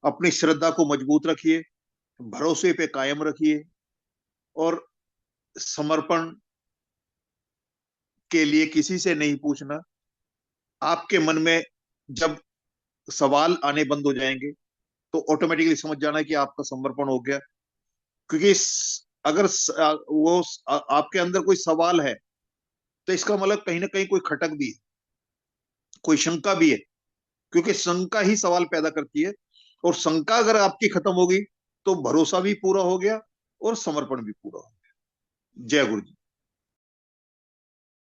अपनी श्रद्धा को मजबूत रखिए, भरोसे पे कायम रखिए, और समर्पण के लिए किसी से नहीं पूछना। आपके मन में जब सवाल आने बंद हो जाएंगे तो ऑटोमेटिकली समझ जाना कि आपका समर्पण हो गया। क्योंकि अगर आपके अंदर कोई सवाल है तो इसका मतलब कहीं ना कहीं कोई खटक भी है, कोई शंका भी है। क्योंकि शंका ही सवाल पैदा करती है। और शंका अगर आपकी खत्म होगी तो भरोसा भी पूरा हो गया और समर्पण भी पूरा हो गया। जय गुरु जी।